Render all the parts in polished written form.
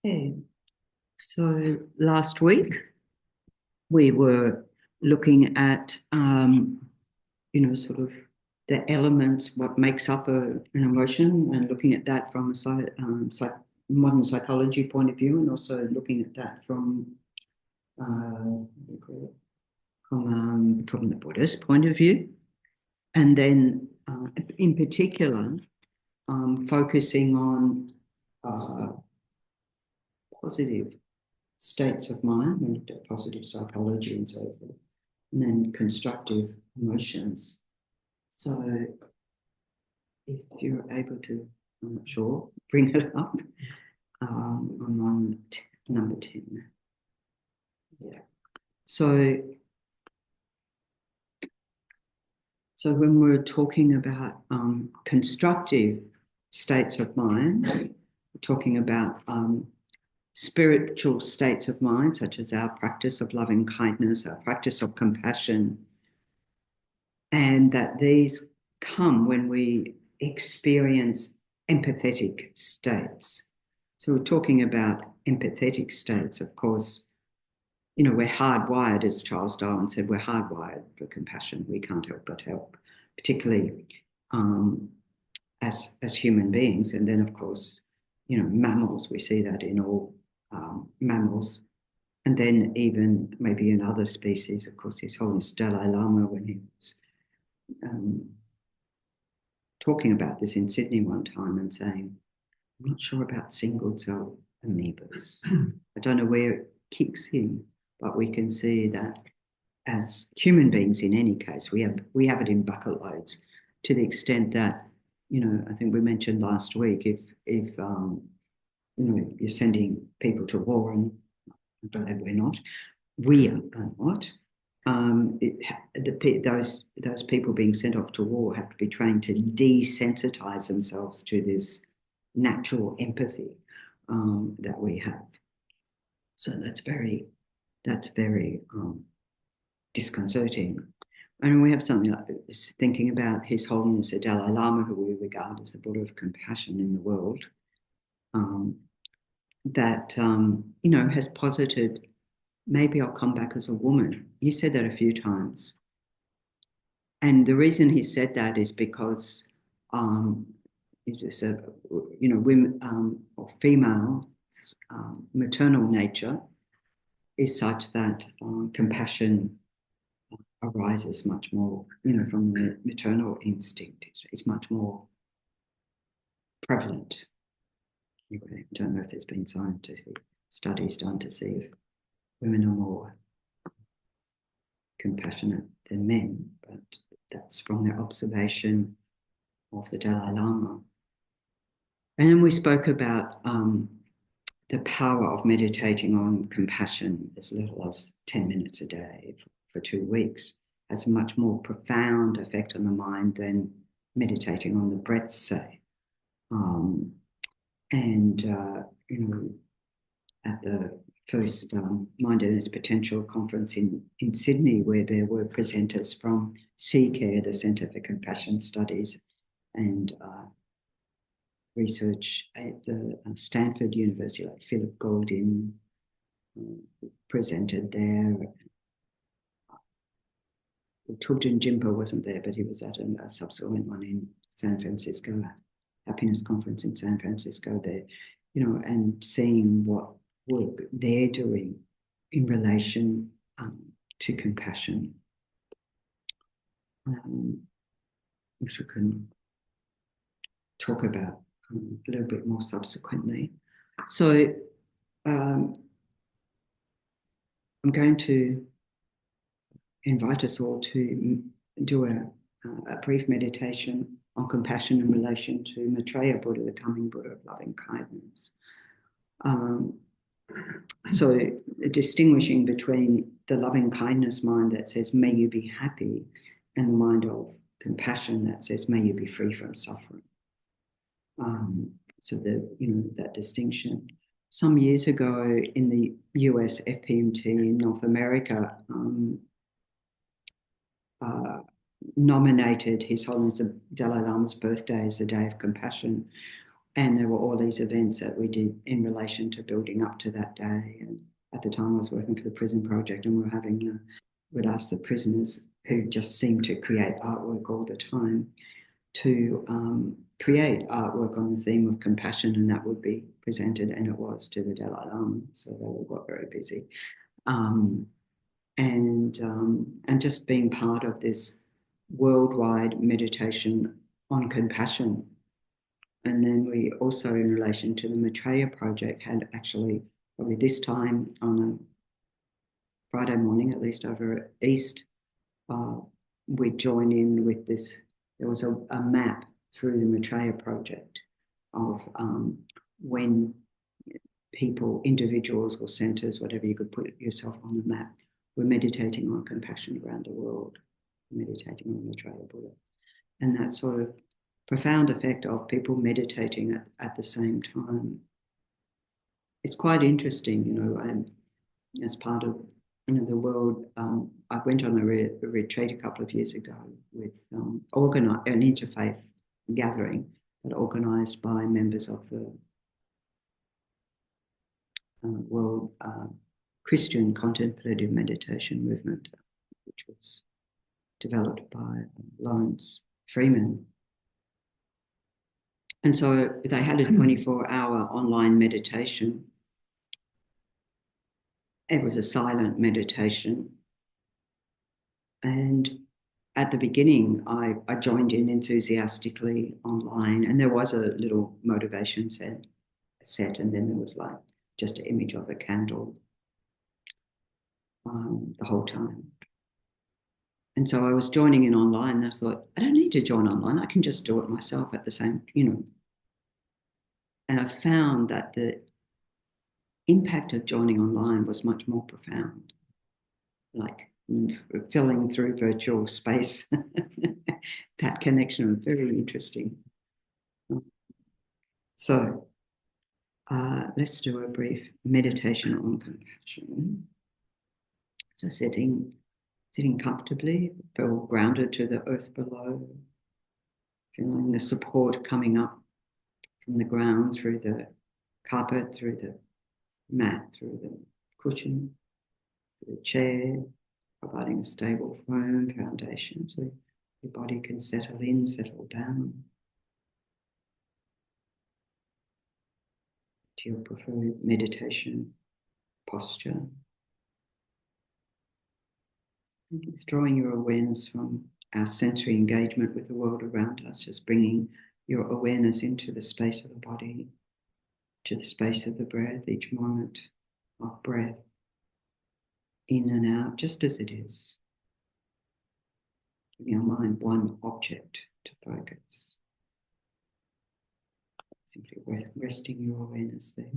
Okay, so last week we were looking at, sort of the elements, what makes up an emotion, and looking at that from a modern psychology point of view, and also looking at that from, what do you call it? From the Buddhist point of view, and then in particular, focusing on uh, positive states of mind, and looked at positive psychology and so forth, and then constructive emotions. So if you're able to, I'm not sure, bring it up. I'm on number 10. Yeah. So when we're talking about constructive states of mind, we're talking about spiritual states of mind, such as our practice of loving kindness, our practice of compassion, and that these come when we experience empathetic states. So we're talking about empathetic states, of course. We're hardwired, as Charles Darwin said, we're hardwired for compassion. We can't help but help, particularly as human beings. And then, of course, mammals, we see that in all mammals. And then even maybe in other species, of course, His Holiness Dalai Lama, when he was talking about this in Sydney one time and saying, I'm not sure about single cell amoebas. I don't know where it kicks in, but we can see that as human beings, in any case, we have it in bucket loads, to the extent that, I think we mentioned last week, if you're sending people to war, and I'm glad we're not, we are not. Those people being sent off to war have to be trained to desensitize themselves to this natural empathy that we have. So that's very disconcerting. And we have something like this, thinking about His Holiness the Dalai Lama, who we regard as the Buddha of compassion in the world, that has posited, maybe I'll come back as a woman. He said that a few times. And the reason he said that is because women or female maternal nature is such that compassion arises much more, from the maternal instinct. It's much more prevalent. I don't know if there's been scientific studies done to see if women are more compassionate than men, but that's from their observation of the Dalai Lama. And then we spoke about the power of meditating on compassion as little as 10 minutes a day for 2 weeks has a much more profound effect on the mind than meditating on the breath, say. At the first Mindfulness Potential Conference in Sydney, where there were presenters from CCARE, the Centre for Compassion Studies, and research at the Stanford University, like Philip Goldin presented there. Thubten Jimpa wasn't there, but he was at a subsequent one in San Francisco, Happiness Conference in San Francisco there, and seeing what work they're doing in relation to compassion, which we can talk about a little bit more subsequently. So I'm going to invite us all to do a brief meditation on compassion in relation to Maitreya Buddha, the coming Buddha of loving kindness. So distinguishing between the loving kindness mind that says, may you be happy, and the mind of compassion that says, may you be free from suffering. So that distinction. Some years ago in the US FPMT in North America, nominated His Holiness the Dalai Lama's birthday as the Day of Compassion, And there were all these events that we did in relation to building up to that day. And at the time I was working for the prison project, and we were having, we'd ask the prisoners who just seemed to create artwork all the time to create artwork on the theme of compassion, and that would be presented, and it was, to the Dalai Lama. So they all got very busy. And just being part of this worldwide meditation on compassion. And then we also, in relation to the Maitreya project, had actually probably this time on a Friday morning, at least over East, we'd join in with this. There was a map through the Maitreya project of when people, individuals or centres, whatever you could put yourself on the map, were meditating on compassion around the world, meditating on Maitreya Buddha. And that sort of profound effect of people meditating at the same time. It's quite interesting, and as part of the world, I went on a retreat a couple of years ago with an interfaith gathering, but organised by members of the World Christian Contemplative Meditation Movement, which was developed by Lawrence Freeman. And so they had a 24-hour online meditation. It was a silent meditation. And at the beginning, I joined in enthusiastically online, and there was a little motivation set, and then there was like just an image of a candle the whole time. And so I was joining in online, and I thought, I don't need to join online. I can just do it myself at the same, And I found that the impact of joining online was much more profound, like filling through virtual space. That connection was very interesting. So let's do a brief meditation on compassion. So sitting comfortably, feel grounded to the earth below, feeling the support coming up from the ground, through the carpet, through the mat, through the cushion, through the chair, providing a stable, firm foundation so your body can settle in, settle down to your preferred meditation posture. Withdrawing your awareness from our sensory engagement with the world around us, just bringing your awareness into the space of the body, to the space of the breath, each moment of breath, in and out, just as it is. Giving our mind one object to focus. Simply resting your awareness there.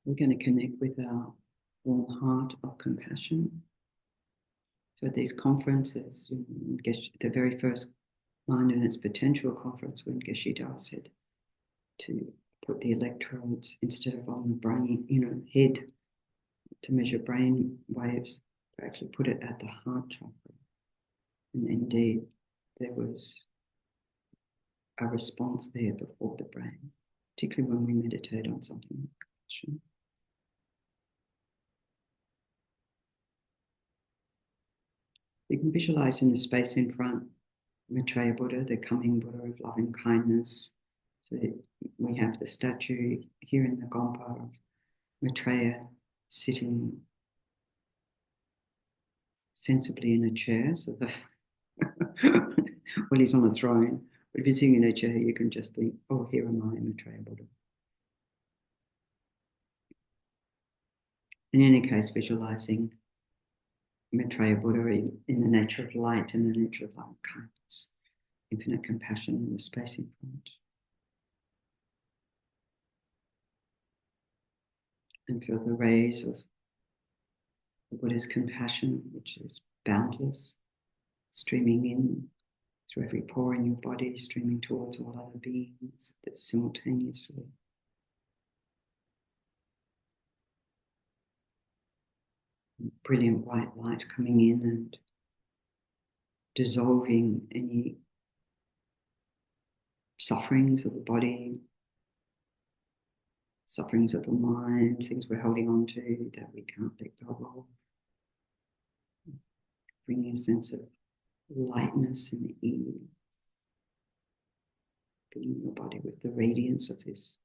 We're going to connect with our warm heart of compassion. So at these conferences, the very first Mind and Its Potential conference, when Geshe-la said to put the electrodes instead of on the brain, head, to measure brain waves, to actually put it at the heart chakra. And indeed, there was a response there before the brain, particularly when we meditate on something like compassion. You can visualize in the space in front Maitreya Buddha, the coming Buddha of loving kindness. So we have the statue here in the Gompa of Maitreya sitting sensibly in a chair. So well, he's on a throne. But if you're sitting in a chair, you can just think, oh, here am I, Maitreya Buddha. In any case, visualizing Maitreya Buddha in the nature of light and the nature of loving kindness, infinite compassion in the space in front. And feel the rays of the Buddha's compassion, which is boundless, streaming in through every pore in your body, streaming towards all other beings simultaneously. Brilliant white light coming in and dissolving any sufferings of the body, sufferings of the mind, things we're holding on to that we can't let go of. Bringing a sense of lightness and ease. Filling your body with the radiance of this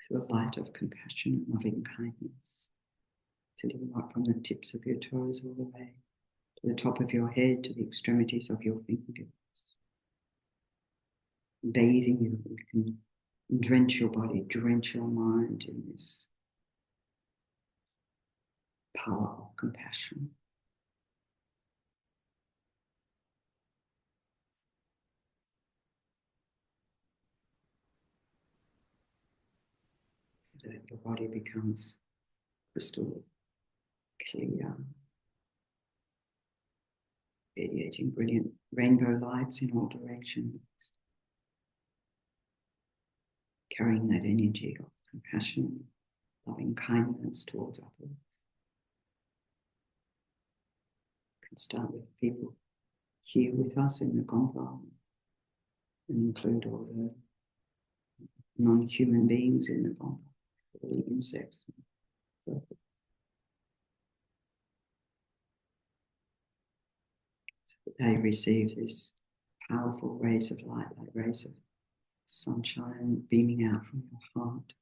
pure light of compassion and loving kindness. Filling you up from the tips of your toes all the way to the top of your head, to the extremities of your fingers. Bathing you, you can drench your body, drench your mind in this power of compassion. Your body becomes crystal clear, radiating brilliant rainbow lights in all directions, carrying that energy of compassion, loving kindness towards others. You can start with people here with us in the compound and include all the non-human beings in the compound, all the insects. So that they receive this powerful rays of light, like rays of sunshine beaming out from your heart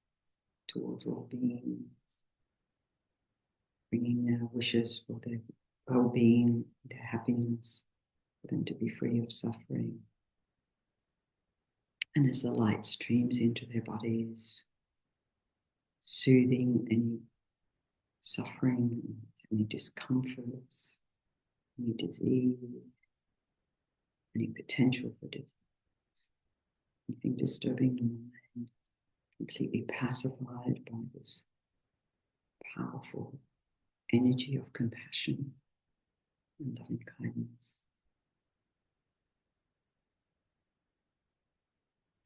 towards all beings, bringing their wishes for their well-being, their happiness, for them to be free of suffering. And as the light streams into their bodies, soothing any suffering, any discomforts, any disease, any potential for disease, anything disturbing the mind, completely pacified by this powerful energy of compassion and loving kindness.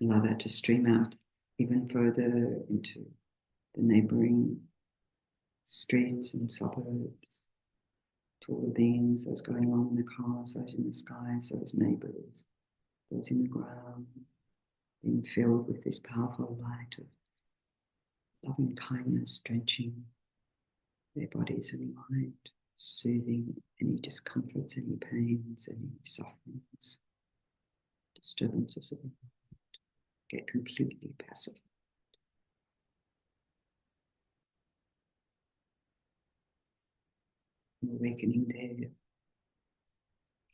Allow that to stream out even further into the neighboring streets and suburbs, to all the beings, those going on in the cars, those in the skies, those neighbors, those in the ground, being filled with this powerful light of loving kindness, drenching their bodies and mind, soothing any discomforts, any pains, any sufferings, disturbances of the mind. Get completely passive. Awakening their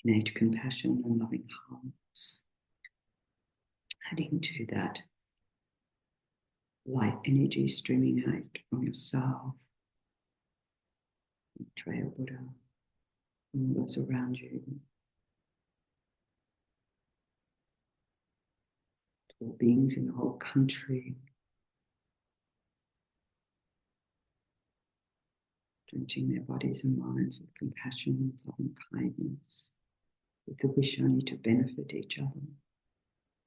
innate compassion and loving hearts, adding to that light energy streaming out from yourself, from Trail Buddha, and those around you, to all beings in the whole country, drenching their bodies and minds with compassion, loving kindness, with the wish only to benefit each other,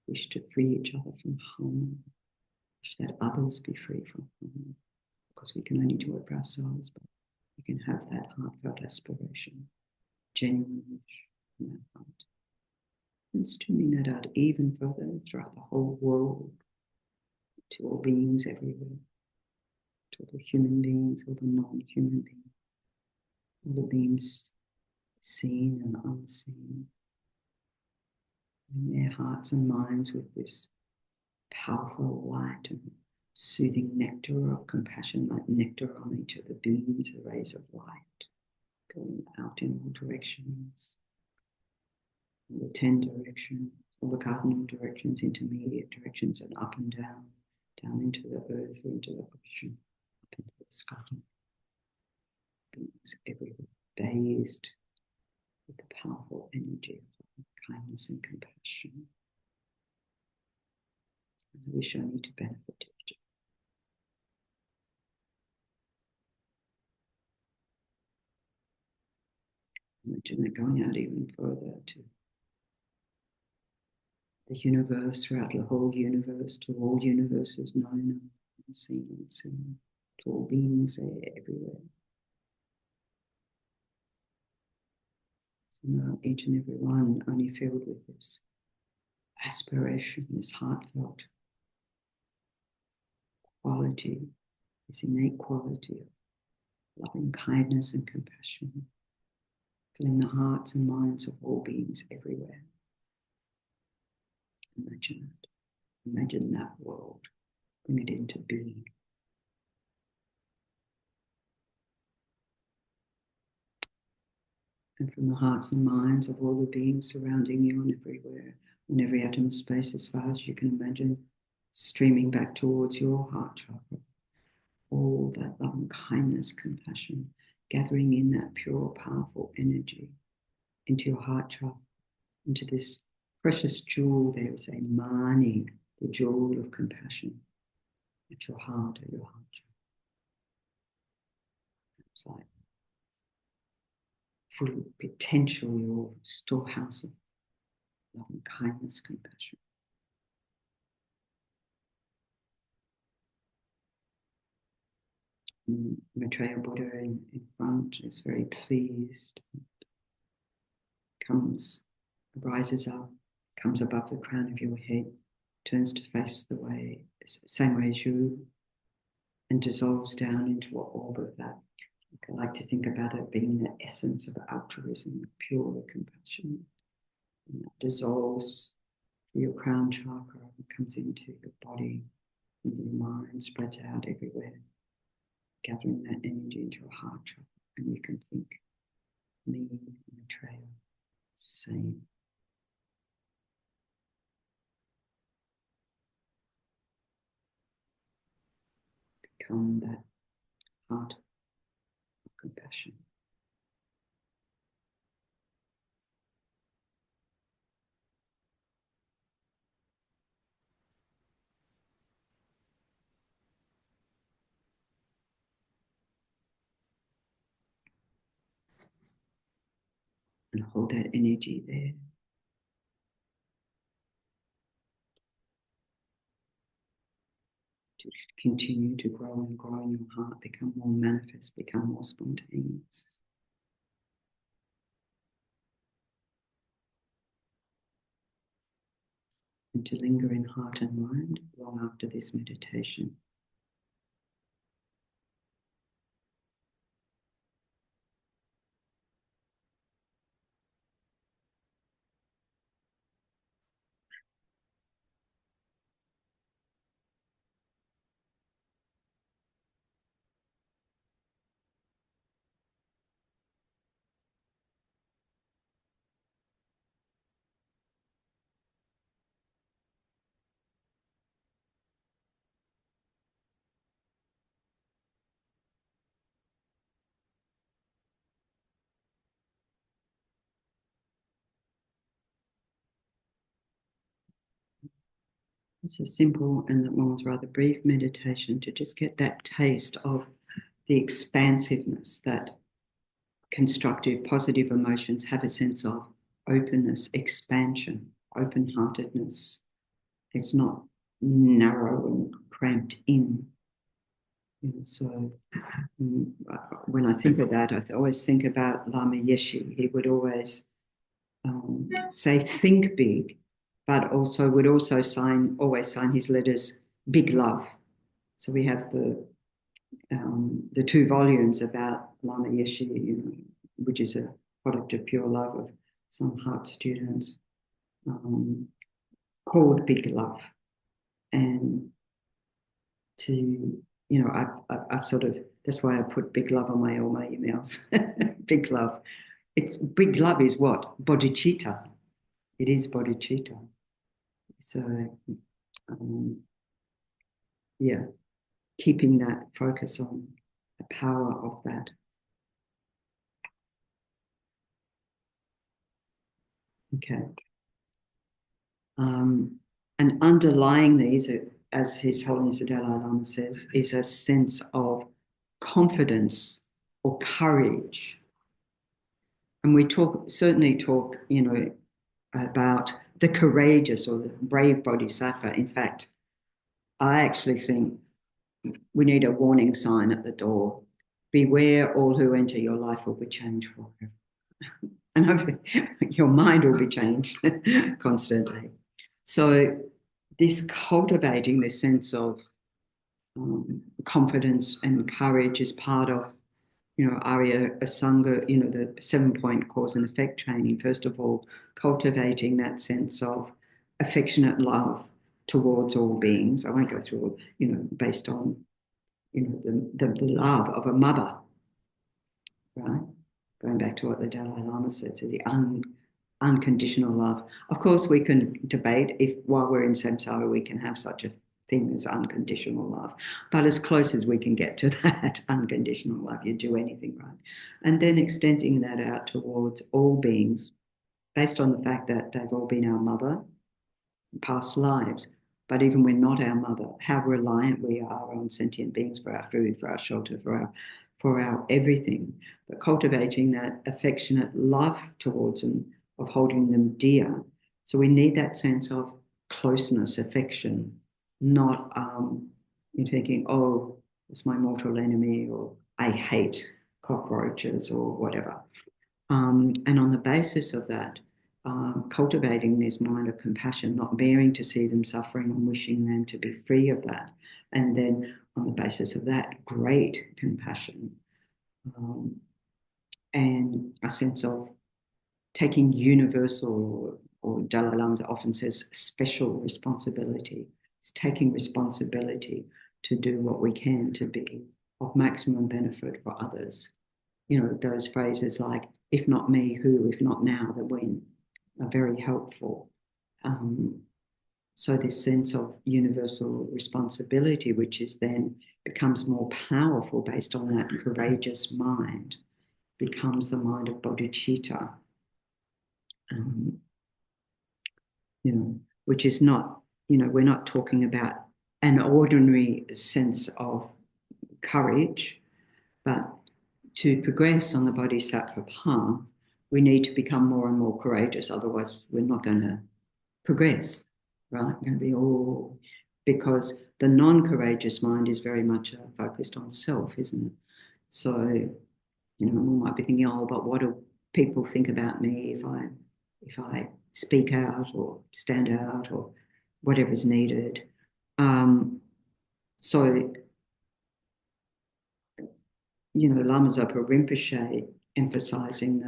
wish to free each other from harm, wish that others be free from harm, because we can only do it for ourselves, but we can have that heartfelt aspiration, genuine wish in that heart, and streaming that out even further throughout the whole world, to all beings everywhere, to all the human beings, all the non-human beings, all the beings seen and unseen, in their hearts and minds with this powerful light and soothing nectar of compassion, like nectar on each of the beams, the rays of light, going out in all directions, all the 10 directions, all the cardinal directions, intermediate directions, and up and down into the earth, into the ocean, up into the sky. Beings everywhere, bathed with the powerful energy of kindness and compassion. And the wish only to benefit each other. Imagine it going out even further to the universe, throughout the whole universe, to all universes known and unseen, to all beings there, everywhere. So now each and every one only filled with this aspiration, this heartfelt quality, this innate quality of loving kindness and compassion, filling the hearts and minds of all beings everywhere. Imagine it. Imagine that world. Bring it into being. And from the hearts and minds of all the beings surrounding you and everywhere, in every atom of space, as far as you can imagine, streaming back towards your heart chakra. All that love and kindness, compassion, gathering in that pure, powerful energy into your heart chakra, into this precious jewel. There is a mani, the jewel of compassion, at your heart, chakra. It's like full potential, your storehouse of love and kindness, compassion. Maitreya Buddha in front is very pleased, rises up, comes above the crown of your head, turns to face the way, same way as you, and dissolves down into all of that. I like to think about it being the essence of altruism, pure compassion. And that dissolves through your crown chakra, comes into your body, into your mind, spreads out everywhere, gathering that energy into your heart chakra. And you can think, me, Maitreya, same. Become that heart of compassion. And hold that energy there. To continue to grow and grow in your heart, become more manifest, become more spontaneous. And to linger in heart and mind long after this meditation. It's a simple and that one was rather brief meditation to just get that taste of the expansiveness that constructive, positive emotions have a sense of openness, expansion, open-heartedness. It's not narrow and cramped in. So when I think of that, I always think about Lama Yeshe. He would always say, think big, but also would also always sign his letters Big Love. So we have the 2 volumes about Lama Yeshe, which is a product of pure love of some heart students, called Big Love. And I've sort of, that's why I put Big Love on all my emails. Big Love. Big Love is what? Bodhicitta. It is bodhicitta. So, keeping that focus on the power of that. Okay. And underlying these, as His Holiness the Dalai Lama says, is a sense of confidence or courage. And we certainly talk, about the courageous or the brave bodhisattva. In fact, I actually think we need a warning sign at the door. Beware, all who enter your life will be changed forever. And hopefully your mind will be changed constantly. So this cultivating this sense of confidence and courage is part of, Arya Asanga, the 7-point cause and effect training. First of all, cultivating that sense of affectionate love towards all beings. I won't go through, based on, the love of a mother, right? Going back to what the Dalai Lama said, so the unconditional love. Of course, we can debate if while we're in samsara we can have such a thing as unconditional love, but as close as we can get to that unconditional love, you do anything right. And then extending that out towards all beings based on the fact that they've all been our mother in past lives. But even when not our mother, how reliant we are on sentient beings for our food, for our shelter, for our everything. But cultivating that affectionate love towards them, of holding them dear. So we need that sense of closeness, affection, not in thinking, oh, it's my mortal enemy, or I hate cockroaches, or whatever. And on the basis of that, cultivating this mind of compassion, not bearing to see them suffering and wishing them to be free of that. And then on the basis of that, great compassion and a sense of taking universal, or Dalai Lama often says special responsibility. It's taking responsibility to do what we can to be of maximum benefit for others. Those phrases like, if not me, who? If not now, then when? Are very helpful. So this sense of universal responsibility, which is then becomes more powerful based on that courageous mind, becomes the mind of bodhicitta, which is not, we're not talking about an ordinary sense of courage, but to progress on the bodhisattva path, we need to become more and more courageous. Otherwise, we're not going to progress, right? We're going to be all, because the non-courageous mind is very much focused on self, isn't it? So, we might be thinking, oh, but what do people think about me if I speak out or stand out or whatever is needed? So, Lama Zopa Rinpoche, emphasising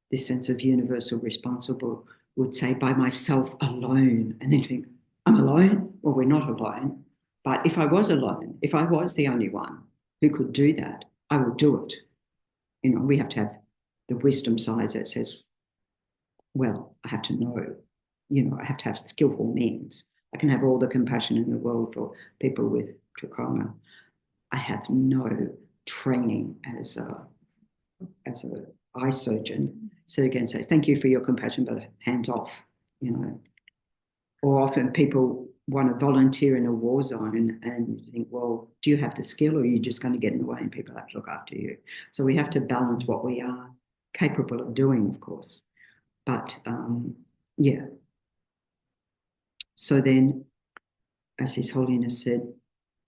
this sense of universal responsible, would say, by myself alone, and then think, I'm alone? Well, we're not alone. But if I was alone, if I was the only one who could do that, I would do it. We have to have the wisdom side that says, well, I have to know, I have to have skillful means. I can have all the compassion in the world for people with trachoma. I have no training as a eye surgeon. So again, say, thank you for your compassion, but hands off, Or often people want to volunteer in a war zone and think, well, do you have the skill, or are you just going to get in the way and people have to look after you? So we have to balance what we are capable of doing, of course. But yeah. So then, as His Holiness said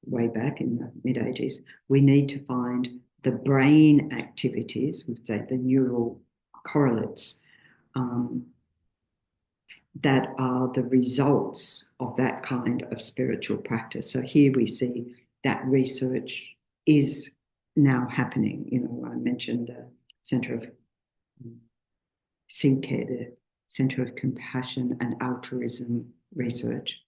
way back in the mid-80s, we need to find the brain activities, we'd say the neural correlates, that are the results of that kind of spiritual practice. So here we see that research is now happening. I mentioned the Centre of CCARE, the Centre of Compassion and Altruism Research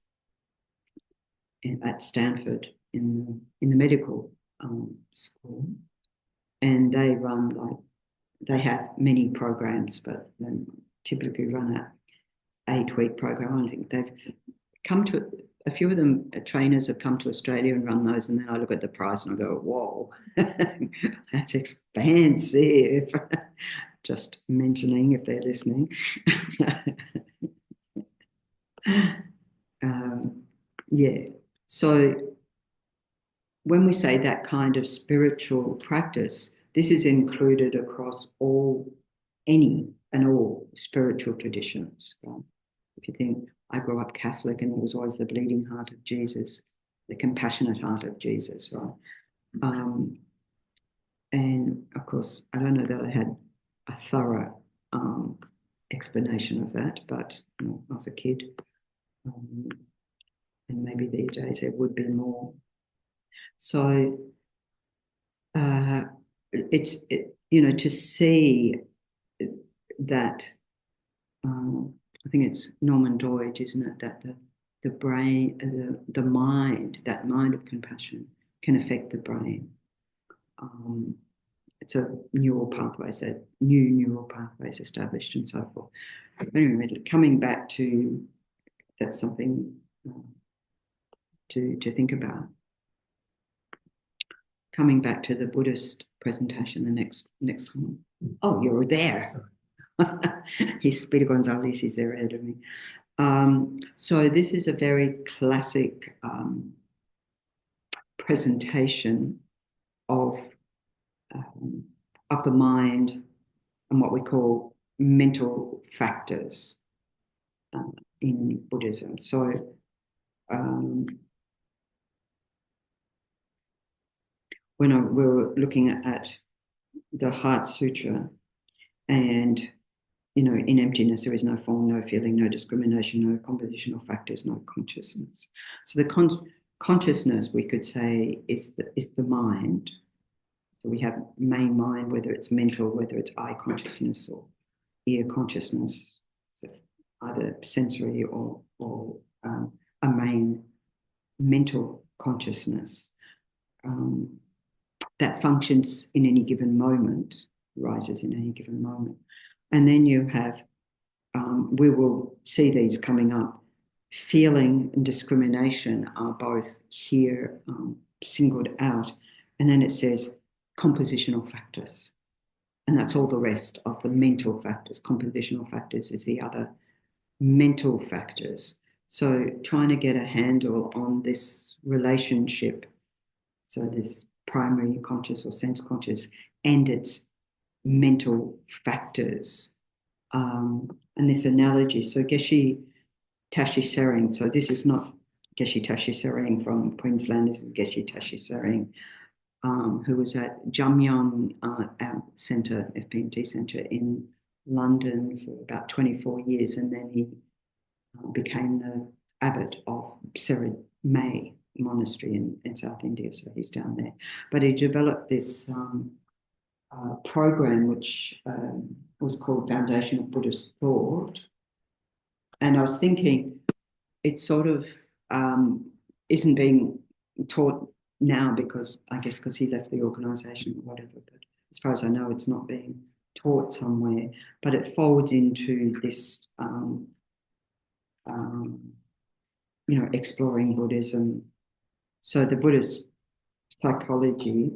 at Stanford in the medical school. And they have many programs, but they typically run a 8-week program. I think they've come to, a few of them, trainers have come to Australia and run those, and then I look at the price and I go, whoa, that's expensive. Just mentioning if they're listening. Yeah, so when we say that kind of spiritual practice, this is included across any and all spiritual traditions, right? if you think, I grew up Catholic and it was always the bleeding heart of Jesus, the compassionate heart of Jesus, right? And of course, I don't know that I had a thorough explanation of that, but I was a kid. And maybe these days there would be more. So to see that, I think it's Norman Doidge, isn't it, that the brain, the mind, that mind of compassion can affect the brain. It's a neural pathways, that new neural pathways established and so forth. But anyway, coming back to, that's something to think about. Coming back to the Buddhist presentation, the next one. Oh, you're there. He's Peter Gonzalez, he's there ahead of me. So this is a very classic presentation of the mind and what we call mental factors in Buddhism. So when we were looking at the Heart Sutra, and in emptiness there is no form, no feeling, no discrimination, no compositional factors, no consciousness. So the consciousness, we could say, is the mind. So we have main mind, whether it's mental, whether it's eye consciousness or ear consciousness, either sensory or a main mental consciousness that functions in any given moment, rises in any given moment. And then you have, we will see these coming up, feeling and discrimination are both here singled out. And then it says compositional factors. And that's all the rest of the mental factors. Compositional factors is the other mental factors. So trying to get a handle on this relationship, so this primary conscious or sense conscious and its mental factors. And this analogy, so Geshe Tashi Tsering, so this is not Geshe Tashi Tsering from Queensland, this is Geshe Tashi Tsering, who was at Jamyang Centre, FPMT Centre in London for about 24 years, and then he became the abbot of Seri May Monastery in South India, so he's down there. But he developed this program which was called Foundation of Buddhist Thought. And I was thinking, it sort of isn't being taught now because he left the organisation or whatever, but as far as I know, it's not being taught somewhere, but it folds into this, exploring Buddhism. So the Buddhist psychology,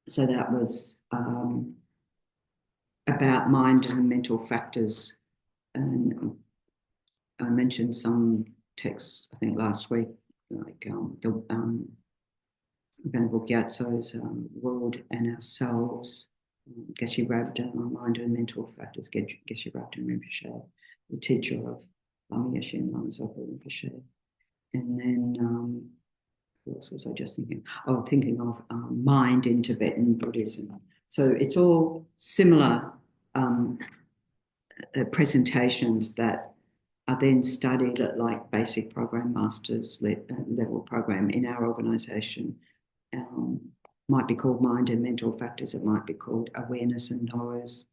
so that was about mind and mental factors. And I mentioned some texts, I think last week, like the Venerable Gyatso's World and Ourselves, Geshe Rabden on Mind and Mental Factors, Geshe Rabden Rinpoche, the teacher of Lama Yeshe and Lama Zopa Rinpoche. And then, who else was I just thinking? Oh, thinking of mind in Tibetan Buddhism. So it's all similar presentations that are then studied at like basic program, master's level program in our organisation. Might be called mind and mental factors. It might be called awareness and knowers.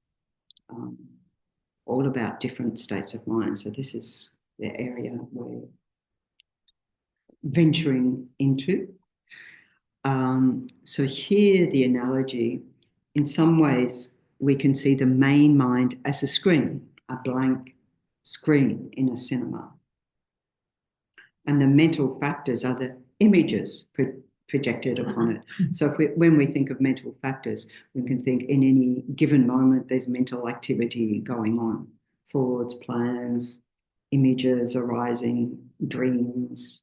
All about different states of mind. So this is the area we're venturing into. So here the analogy, in some ways, we can see the main mind as a screen, a blank screen in a cinema. And the mental factors are the images projected upon it. So when we think of mental factors, we can think in any given moment there's mental activity going on, thoughts, plans, images arising, dreams,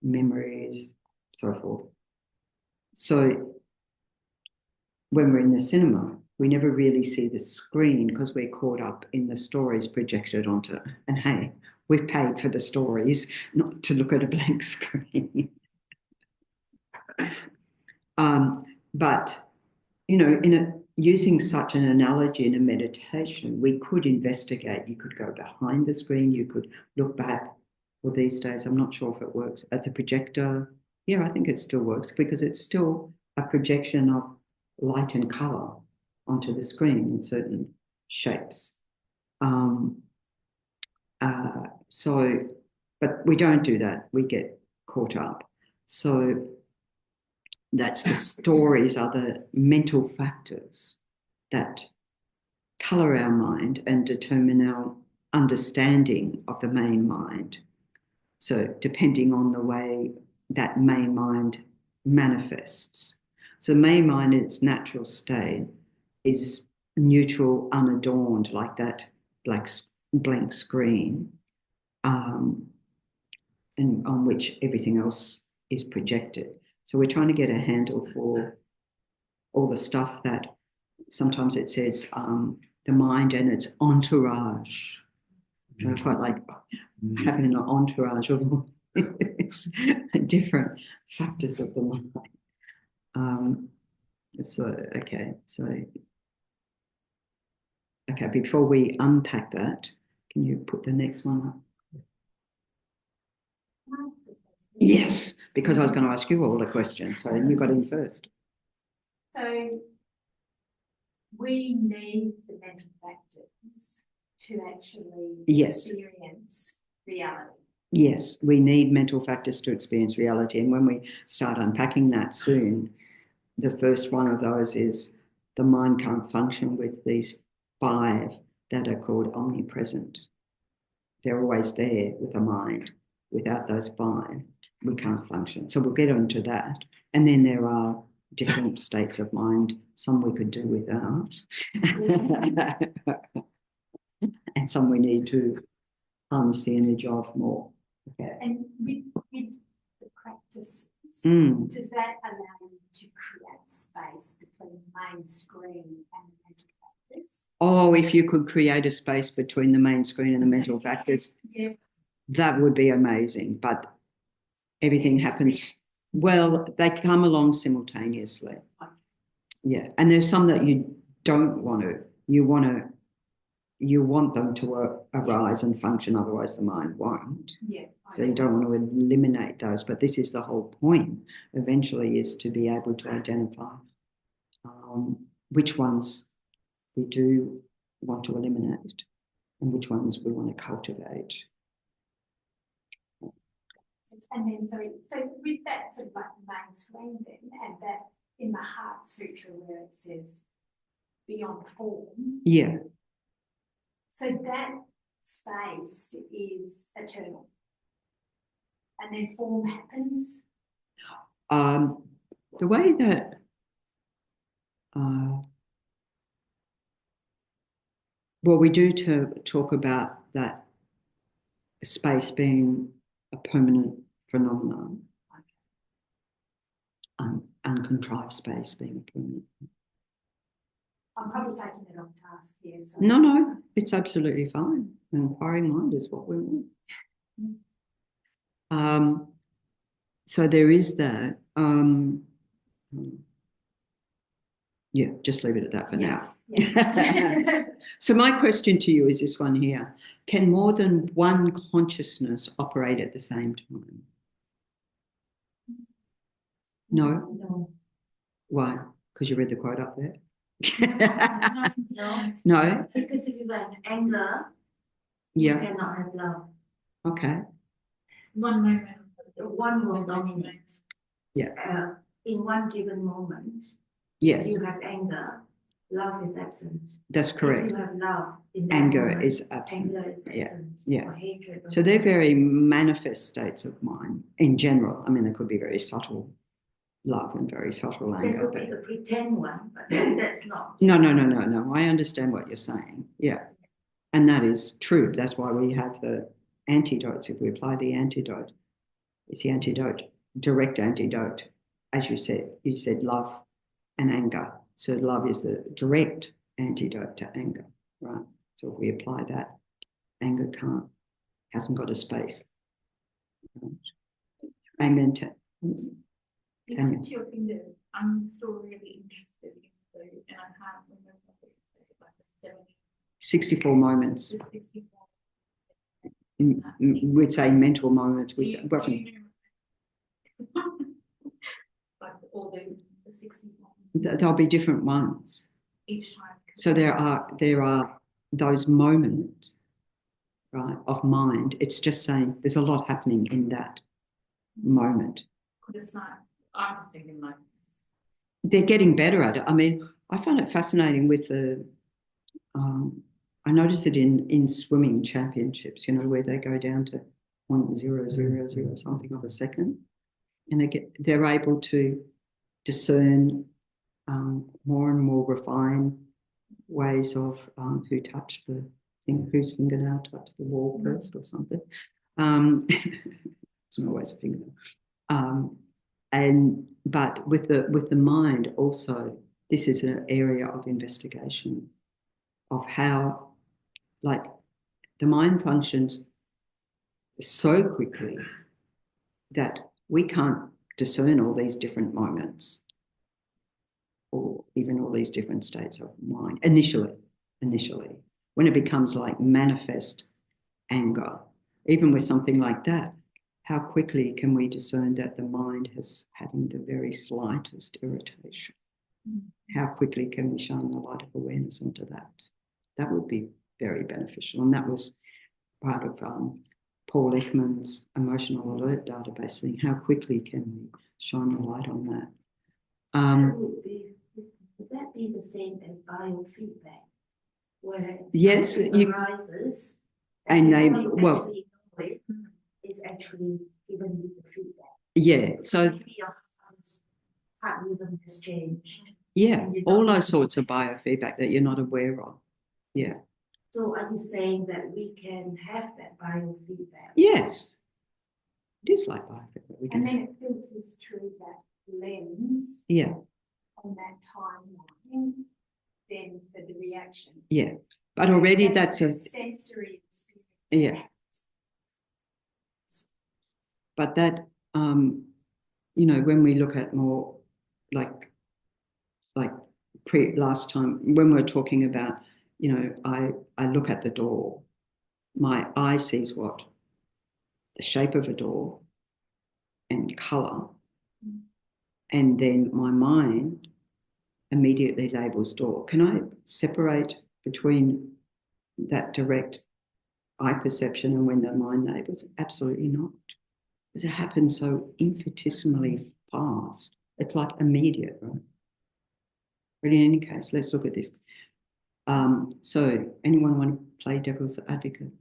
memories, so forth. So when we're in the cinema, we never really see the screen because we're caught up in the stories projected onto, and hey, we've paid for the stories, not to look at a blank screen. But, you know, using such an analogy in a meditation, we could investigate. You could go behind the screen, you could look back. Well, these days, I'm not sure if it works at the projector. Yeah, I think it still works because it's still a projection of light and color onto the screen in certain shapes. But we don't do that. We get caught up. So that's the stories are the mental factors that color our mind and determine our understanding of the main mind. So depending on the way that main mind manifests. So the main mind in its natural state is neutral, unadorned, like that blank screen, and on which everything else is projected. So we're trying to get a handle for all the stuff that sometimes it says the mind and its entourage. I quite like having an entourage of it's different factors of the mind. Okay, before we unpack that, can you put the next one up? Yes, because I was going to ask you all the questions, so you got in first. So we need the mental factors to actually experience reality. Yes, we need mental factors to experience reality. And when we start unpacking that soon, the first one of those is the mind can't function with these 5 that are called omnipresent. They're always there with the mind. Without those 5, we can't function. So we'll get onto that. And then there are different states of mind. Some we could do without. And some we need to harness the energy of more. Okay. And with the practices, does that allow you to create space between the main screen and the mental factors? Oh, if you could create a space between the main screen and the mental factors, that would be amazing. But everything happens, well, they come along simultaneously. Yeah, and there's some that you don't want to. You want them to arise and function, otherwise the mind won't. Yeah. So you don't want to eliminate those, but this is the whole point, eventually, is to be able to identify which ones we do want to eliminate and which ones we want to cultivate. And then, so with that sort of like the main screen then, and that in the Heart Sutra where it says beyond form. Yeah. So that space is eternal. And then form happens. The way that well, we do talk about that space being a permanent phenomenon, uncontrived space being a permanent. I'm probably taking it off task here. So. No, it's absolutely fine. An inquiring mind is what we want. So there is that. Yeah, just leave it at that for now. Yeah. So my question to you is this one here. Can more than one consciousness operate at the same time? No? Why? Because you read the quote up there? No? Because if you have anger, you cannot have love. Okay. One will dominate. Yeah. In one given moment, yes. If you have anger, love is absent. That's correct. If you have love, in that anger moment, is absent. Anger is absent. Yeah. Or hatred. So they're very manifest states of mind in general. I mean, there could be very subtle love and very subtle anger. There could be the pretend one, but that's not. No. I understand what you're saying. Yeah. And that is true. That's why we have the antidotes. If we apply the antidote, it's the antidote, direct antidote. As you said love and anger. So love is the direct antidote to anger, right? So if we apply that, anger hasn't got a space. Right? And then Tanya. Your finger, I'm still really interested in food, and I can't remember what it's like the 64 moments. 64. We'd say mental moments. We say, like all those the 64. There'll be different ones Each time. So there are those moments, right, of mind. It's just saying there's a lot happening in that moment. It's not. I'm just thinking like they're getting better at it. I mean, I find it fascinating with the. I notice it in swimming championships. You know, where they go down to 0.000 something of a second, and they're able to discern more and more refined ways of who touched the thing, whose fingernail touched the wall first or something. It's not always a fingernail. But with the mind also, this is an area of investigation of how, like, the mind functions so quickly that we can't discern all these different moments or even all these different states of mind initially, when it becomes like manifest anger, even with something like that, how quickly can we discern that the mind is having the very slightest irritation? How quickly can we shine the light of awareness into that? That would be very beneficial. And that was part of Paul Ekman's emotional alert database, saying how quickly can we shine the light on that? Would that be the same as biofeedback, where yes, arises and they is actually giving you the feedback. Yeah, so maybe your heart rhythm has changed. Yeah, all those sorts of biofeedback that you're not aware of. Yeah. So are you saying that we can have that biofeedback? Yes. It is like biofeedback. And then it filters through that lens. Yeah. On that timeline, then for the reaction. Yeah. But already that's a sensory experience. Yeah. But that you know, when we look at more like last time when we were talking about, you know, I look at the door, my eye sees what? The shape of a door and colour, and then my mind immediately labels door. Can I separate between that direct eye perception and when the mind labels? Absolutely not. Because it happens so infinitesimally fast. It's like immediate, right? But in any case, let's look at this. So anyone want to play devil's advocate?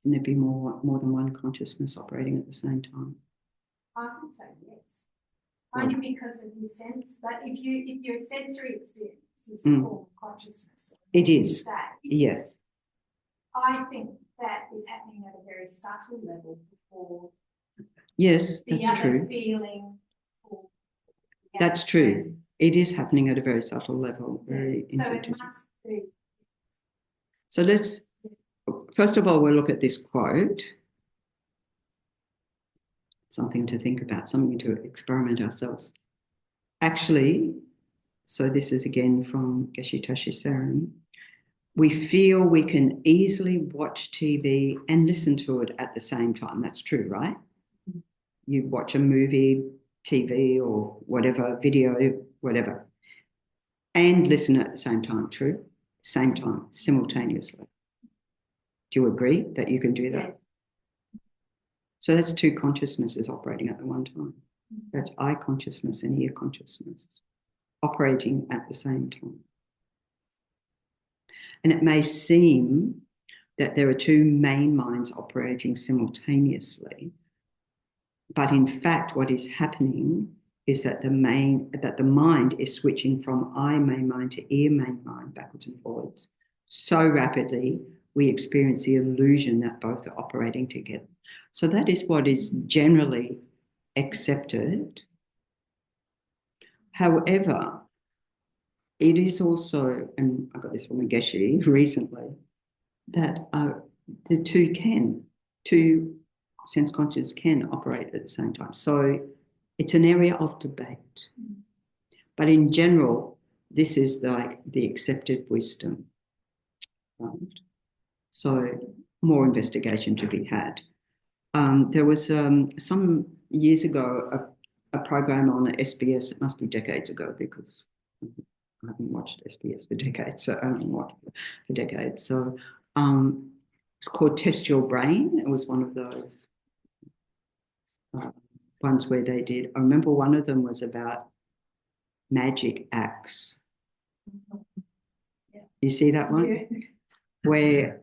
Can there be more than one consciousness operating at the same time? I would say yes. Only because of your sense, but if your sensory experience is a form of consciousness, it is. State, yes. I think that is happening at a very subtle level before. Yes, the that's other true. Feeling. That's true. It is happening at a very subtle level. Very so it must be. So let's first of all we'll look at this quote. Something to think about, something to experiment ourselves. Actually, so this is again from Geshe Toshi Seren. We feel we can easily watch TV and listen to it at the same time. That's true, right? You watch a movie, TV or whatever, video, whatever, and listen at the same time, true? Same time, simultaneously. Do you agree that you can do that? Yes. So that's two consciousnesses operating at the one time. That's eye consciousness and ear consciousness operating at the same time. And it may seem that there are two main minds operating simultaneously, but in fact what is happening is that the mind is switching from eye main mind to ear main mind backwards and forwards so rapidly we experience the illusion that both are operating together. So that is what is generally accepted. However, it is also, and I got this from a Geshe recently, that the two sense consciousness can operate at the same time. So it's an area of debate. But in general, this is like the accepted wisdom. Right? So more investigation to be had. There was some years ago a program on the SBS. It must be decades ago because I haven't watched SBS for decades. So I haven't watched for decades. So it's called Test Your Brain. It was one of those ones where they did. I remember one of them was about magic acts. You see that one? Yeah. Where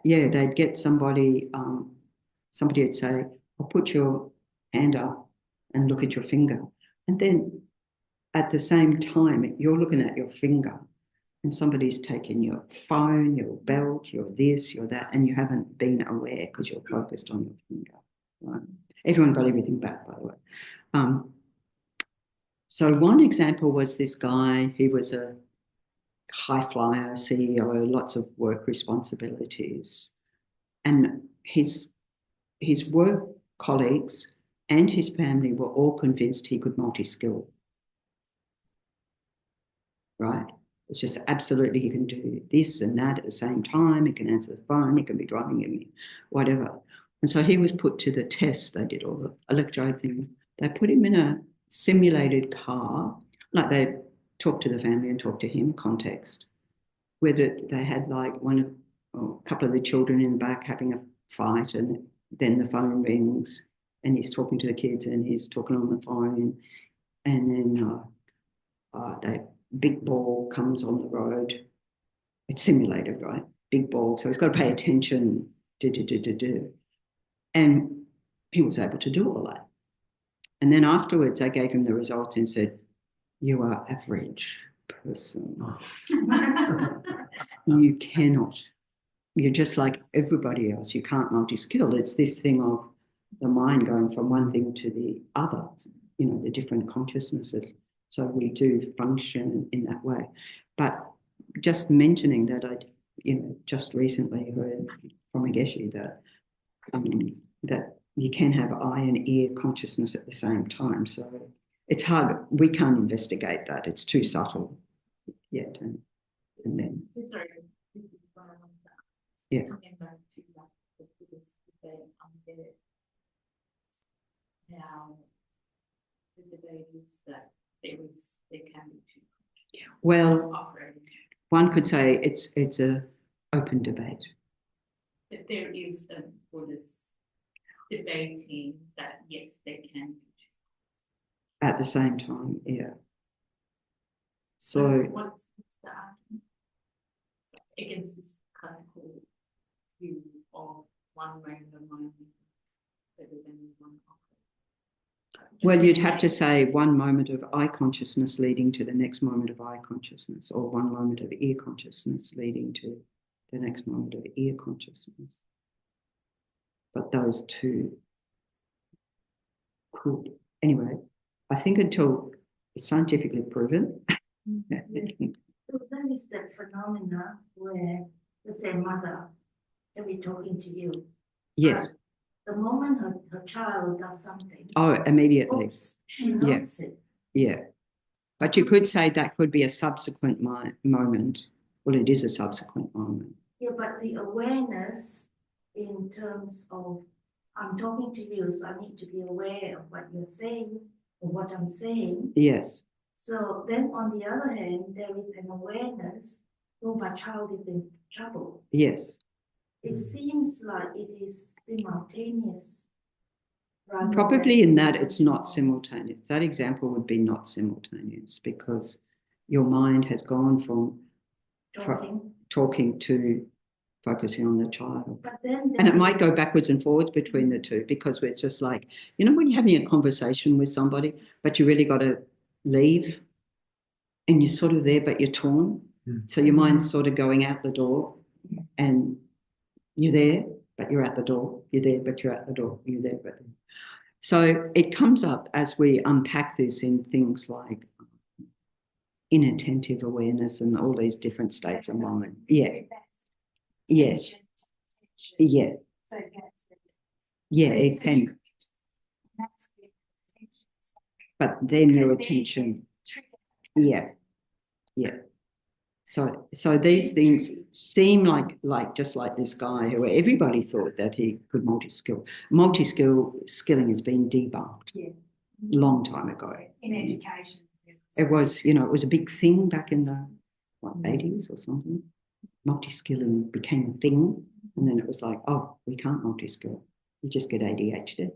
they'd get somebody would say, "I'll put your hand up and look at your finger," and then at the same time you're looking at your finger, and somebody's taken your phone, your belt, your this, your that, and you haven't been aware because you're focused on your finger. Right? Everyone got everything back, by the way. So one example was this guy. He was a high flyer, CEO, lots of work responsibilities. And his work colleagues and his family were all convinced he could multi-skill. Right? It's just absolutely he can do this and that at the same time. He can answer the phone. He can be driving him, whatever. And so he was put to the test. They did all the electrode thing. They put him in a simulated car, like they talked to the family and talked to him, context, whether they had like a couple of the children in the back having a fight, and then the phone rings and he's talking to the kids and he's talking on the phone, and then that big ball comes on the road. It's simulated, right? Big ball. So he's got to pay attention. And he was able to do all that. And then afterwards, I gave him the results and said, "You are average person. You cannot. You're just like everybody else. You can't multi-skill. It's this thing of the mind going from one thing to the other, the different consciousnesses. So we do function in that way." But just mentioning that I, just recently heard from a Geshe that you can have eye and ear consciousness at the same time. So it's hard. We can't investigate that. It's too subtle yet. And then. Sorry, this is one of them. Yeah. Coming back to the Buddhist debate on it. Now, the debate is that there can be two. Well, operating. One could say it's a open debate. If there is a Buddhist debating that, yes, they can be two. At the same time, yeah. So what's the argument against this classical view of one moment of mind better than one operating? Well, you'd have to say one moment of eye consciousness leading to the next moment of eye consciousness, or one moment of ear consciousness leading to the next moment of ear consciousness. But those two could. Anyway, I think until it's scientifically proven. So then is that phenomena where, let's say, mother can be talking to you. Yes. The moment her child does something. Oh, immediately. Oops, she knows it. Yeah. But you could say that could be a subsequent moment. Well, it is a subsequent moment. Yeah, but the awareness in terms of I'm talking to you, so I need to be aware of what you're saying or what I'm saying. Yes. So then on the other hand, there is an awareness, oh, my child is in trouble. Yes. It seems like it is simultaneous. Probably in that it's not simultaneous. That example would be not simultaneous because your mind has gone from talking to focusing on the child. But then and it might go backwards and forwards between the two because it's just like, when you're having a conversation with somebody, but you really got to leave and you're sort of there, but you're torn. So your mind's sort of going out the door and you're there, but you're at the door. You're there, but you're at the door. You're there, but so it comes up as we unpack this in things like inattentive awareness and all these different states of mind. Yeah. Yeah. Yeah. So that's Yeah, it can. that's where attention is. But then your attention, yeah. Yeah. So these things seem like just like this guy who everybody thought that he could multi-skill. Multi-skilling has been debunked long time ago. In education. It was, you know, it was a big thing back in the 80s or something. Multi-skilling became a thing, and then it was like, oh, we can't multi-skill. You just get ADHD.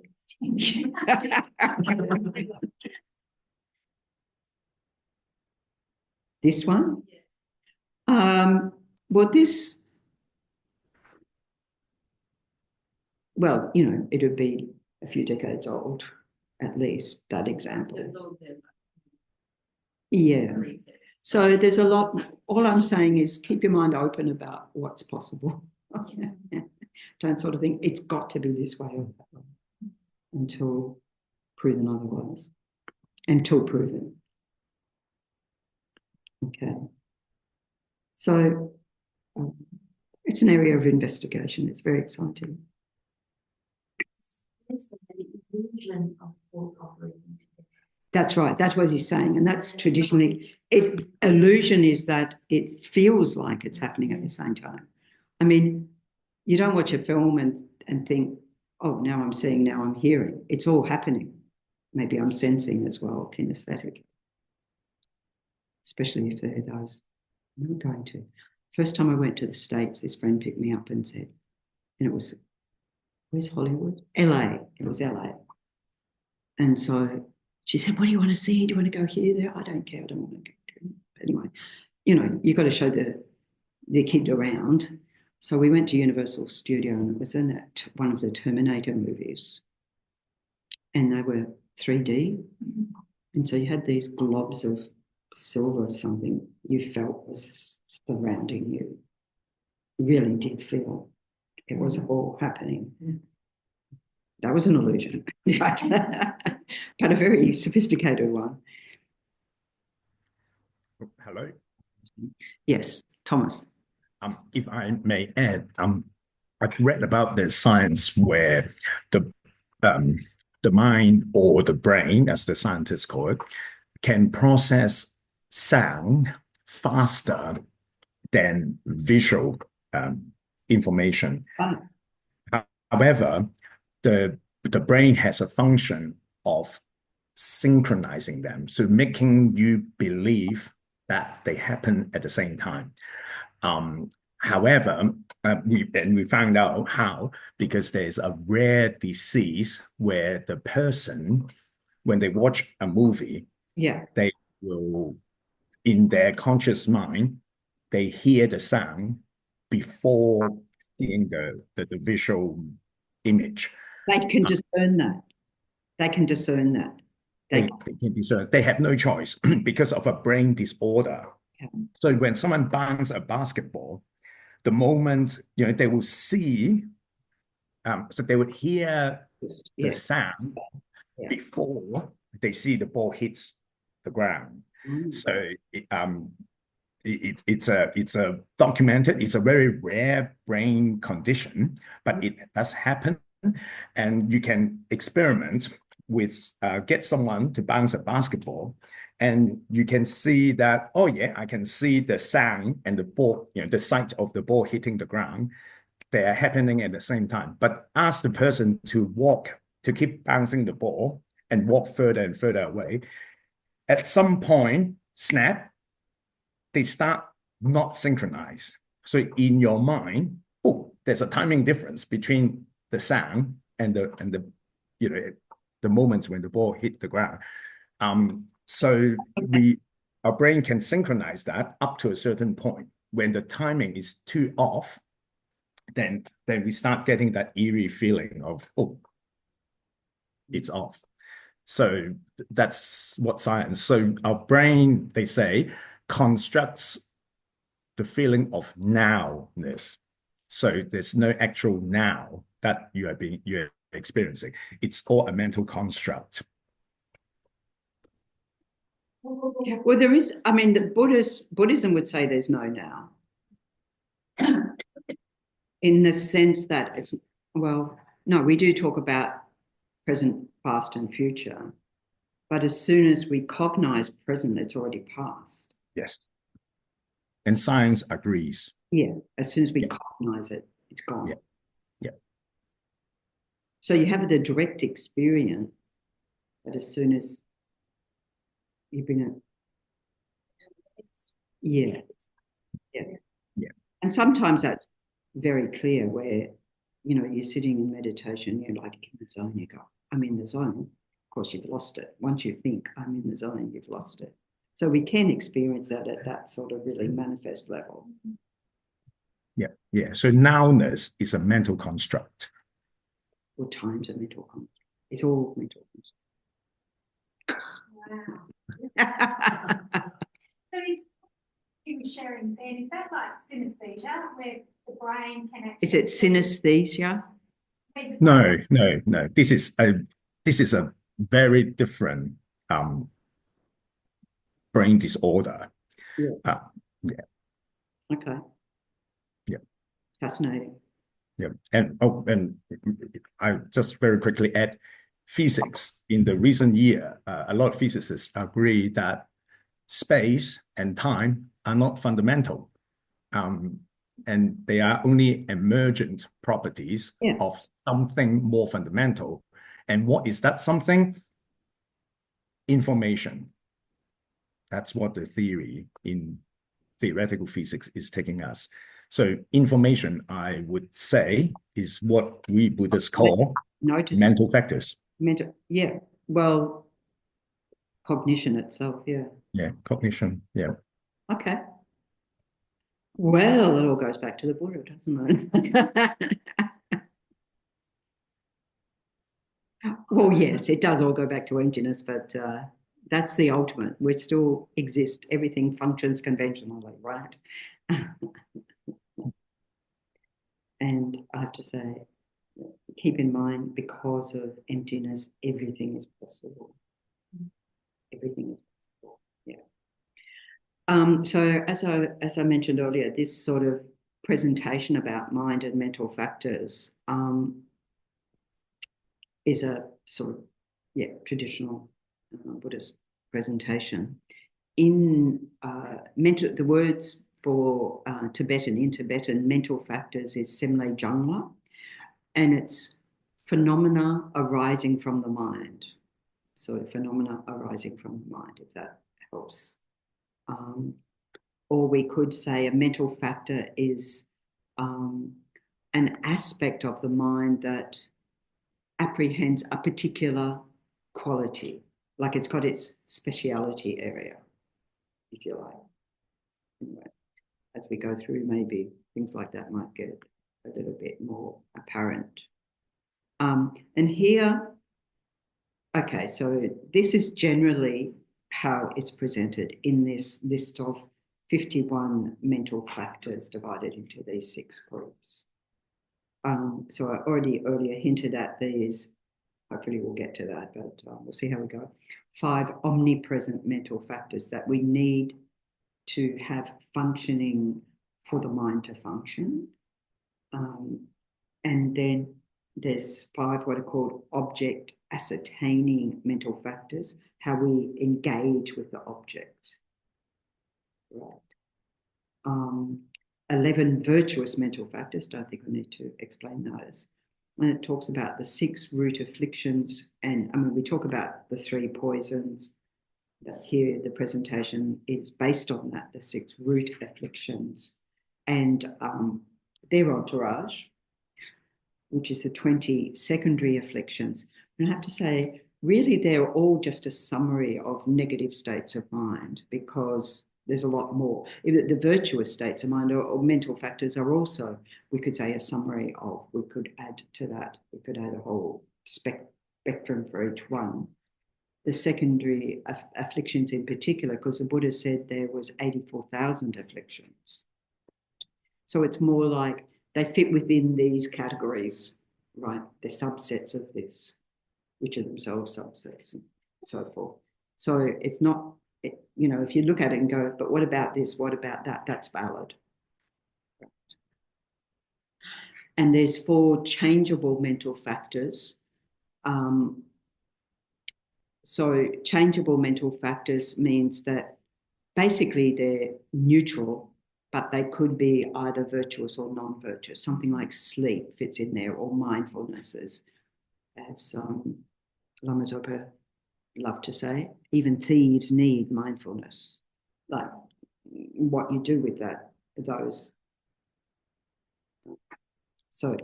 This one? Well, this, well, you know, it would be a few decades old, at least, that example. Yeah. So there's a lot, all I'm saying is keep your mind open about what's possible. Don't sort of think it's got to be this way or that way until proven otherwise, until proven. Okay. So it's an area of investigation. It's very exciting. It's the illusion of both operating together. That's right. That's what he's saying. And that's traditionally, illusion is that it feels like it's happening at the same time. I mean, you don't watch a film and think, oh, now I'm seeing, now I'm hearing. It's all happening. Maybe I'm sensing as well, kinesthetic. Especially if they're those. I'm not going to. First time I went to the States, this friend picked me up and said, and it was, where's Hollywood? LA. It was LA. And so she said, what do you want to see? Do you want to go here, there? I don't care. I don't want to go. Anyway, you know, you've got to show the kid around. So we went to Universal Studio and it was in one of the Terminator movies. And they were 3D. And so you had these globs of silver or something you felt was surrounding you. Really did feel it was all happening. That was an illusion, but a very sophisticated one. Hello. Yes, Thomas. If I may add, I've read about the science where the mind or the brain, as the scientists call it, can process sound faster than visual information. However, the brain has a function of synchronizing them, so making you believe that they happen at the same time. However, we found out how, because there's a rare disease where the person, when they watch a movie, they will, in their conscious mind, they hear the sound before seeing the visual image. They can discern that. They can discern that. They can discern. They have no choice because of a brain disorder. So when someone bounces a basketball, the moment, you know, they will see, so they would hear the sound before they see the ball hits the ground. So it's a documented, it's a very rare brain condition, but it does happen, and you can experiment with get someone to bounce a basketball, and you can see that, oh yeah, I can see the sound and the ball, you know, the sight of the ball hitting the ground, they are happening at the same time. But ask the person to keep bouncing the ball and walk further and further away. At some point, snap, they start not synchronized. So in your mind, oh, there's a timing difference between the sound and the you know, the moments when the ball hit the ground. So our brain can synchronize that up to a certain point. When the timing is too off, then we start getting that eerie feeling of, oh, it's off. So that's what science. So our brain, they say, constructs the feeling of nowness. So there's no actual now that you're experiencing. It's all a mental construct. Well, there is, I mean, the Buddhism would say there's no now. In the sense that it's, well, no, we do talk about present, past, and future. But as soon as we cognize present, it's already past. Yes. And science agrees. Yeah. As soon as we Yeah. cognize it, it's gone. Yeah. Yeah. So you have the direct experience, but as soon as you bring it, yeah. Yeah. Yeah. And sometimes that's very clear where, you know, you're sitting in meditation, you're like in the zone, you go, I'm in the zone. Of course, you've lost it. Once you think I'm in the zone, you've lost it. So we can experience that at that sort of really manifest level. Yeah. Yeah. So nowness is a mental construct. Or time's a mental construct. It's all mental construct. So he was sharing then, is that like synesthesia where the brain can actually... Is it synesthesia? No. This is a very different brain disorder. Yeah. Yeah. Okay. Yeah. Fascinating. Yeah. And I just very quickly add physics. In the recent year, a lot of physicists agree that space and time are not fundamental. And they are only emergent properties of something more fundamental. And what is that something? Information. That's what the theory in theoretical physics is taking us. So information, I would say, is what we Buddhists call mental factors. Yeah. Well, cognition itself, yeah. Yeah, cognition, yeah. Okay. Well, it all goes back to the Buddha, doesn't it? Well, yes, it does all go back to emptiness, but that's the ultimate. We still exist. Everything functions conventionally, right? And I have to say, keep in mind, because of emptiness, everything is possible. Everything is possible, yeah. So as I mentioned earlier, this sort of presentation about mind and mental factors is a sort of traditional Buddhist presentation. In the words for in Tibetan, mental factors is semle jangla, and it's phenomena arising from the mind. So phenomena arising from the mind, if that helps. Or we could say a mental factor is an aspect of the mind that apprehends a particular quality, like it's got its speciality area, if you like. Anyway, as we go through, maybe things like that might get a little bit more apparent. And here, okay, so this is generally how it's presented in this list of 51 mental factors divided into these 6 groups. So I already earlier hinted at these. Hopefully we'll get to that, but we'll see how we go. 5 omnipresent mental factors that we need to have functioning for the mind to function. And then there's 5 what are called object ascertaining mental factors, how we engage with the object. Right. 11 virtuous mental factors, don't think I need to explain those. When it talks about the 6 root afflictions, and I mean, we talk about the 3 poisons, but here the presentation is based on that, the 6 root afflictions, and their entourage, which is the 20 secondary afflictions. And I have to say, really, they're all just a summary of negative states of mind, because there's a lot more. The virtuous states of mind or mental factors are also, we could say, a summary of, we could add to that, we could add a whole spectrum for each one. The secondary afflictions in particular, because the Buddha said there was 84,000 afflictions. So it's more like they fit within these categories, right? They're subsets of this, which are themselves subsets and so forth. So it's not you know, if you look at it and go, but what about this? What about that? That's valid. And there's 4 changeable mental factors. So changeable mental factors means that basically they're neutral, but they could be either virtuous or non-virtuous. Something like sleep fits in there, or mindfulness, as Lama Zopa loved to say. Even thieves need mindfulness. Like what you do with those. So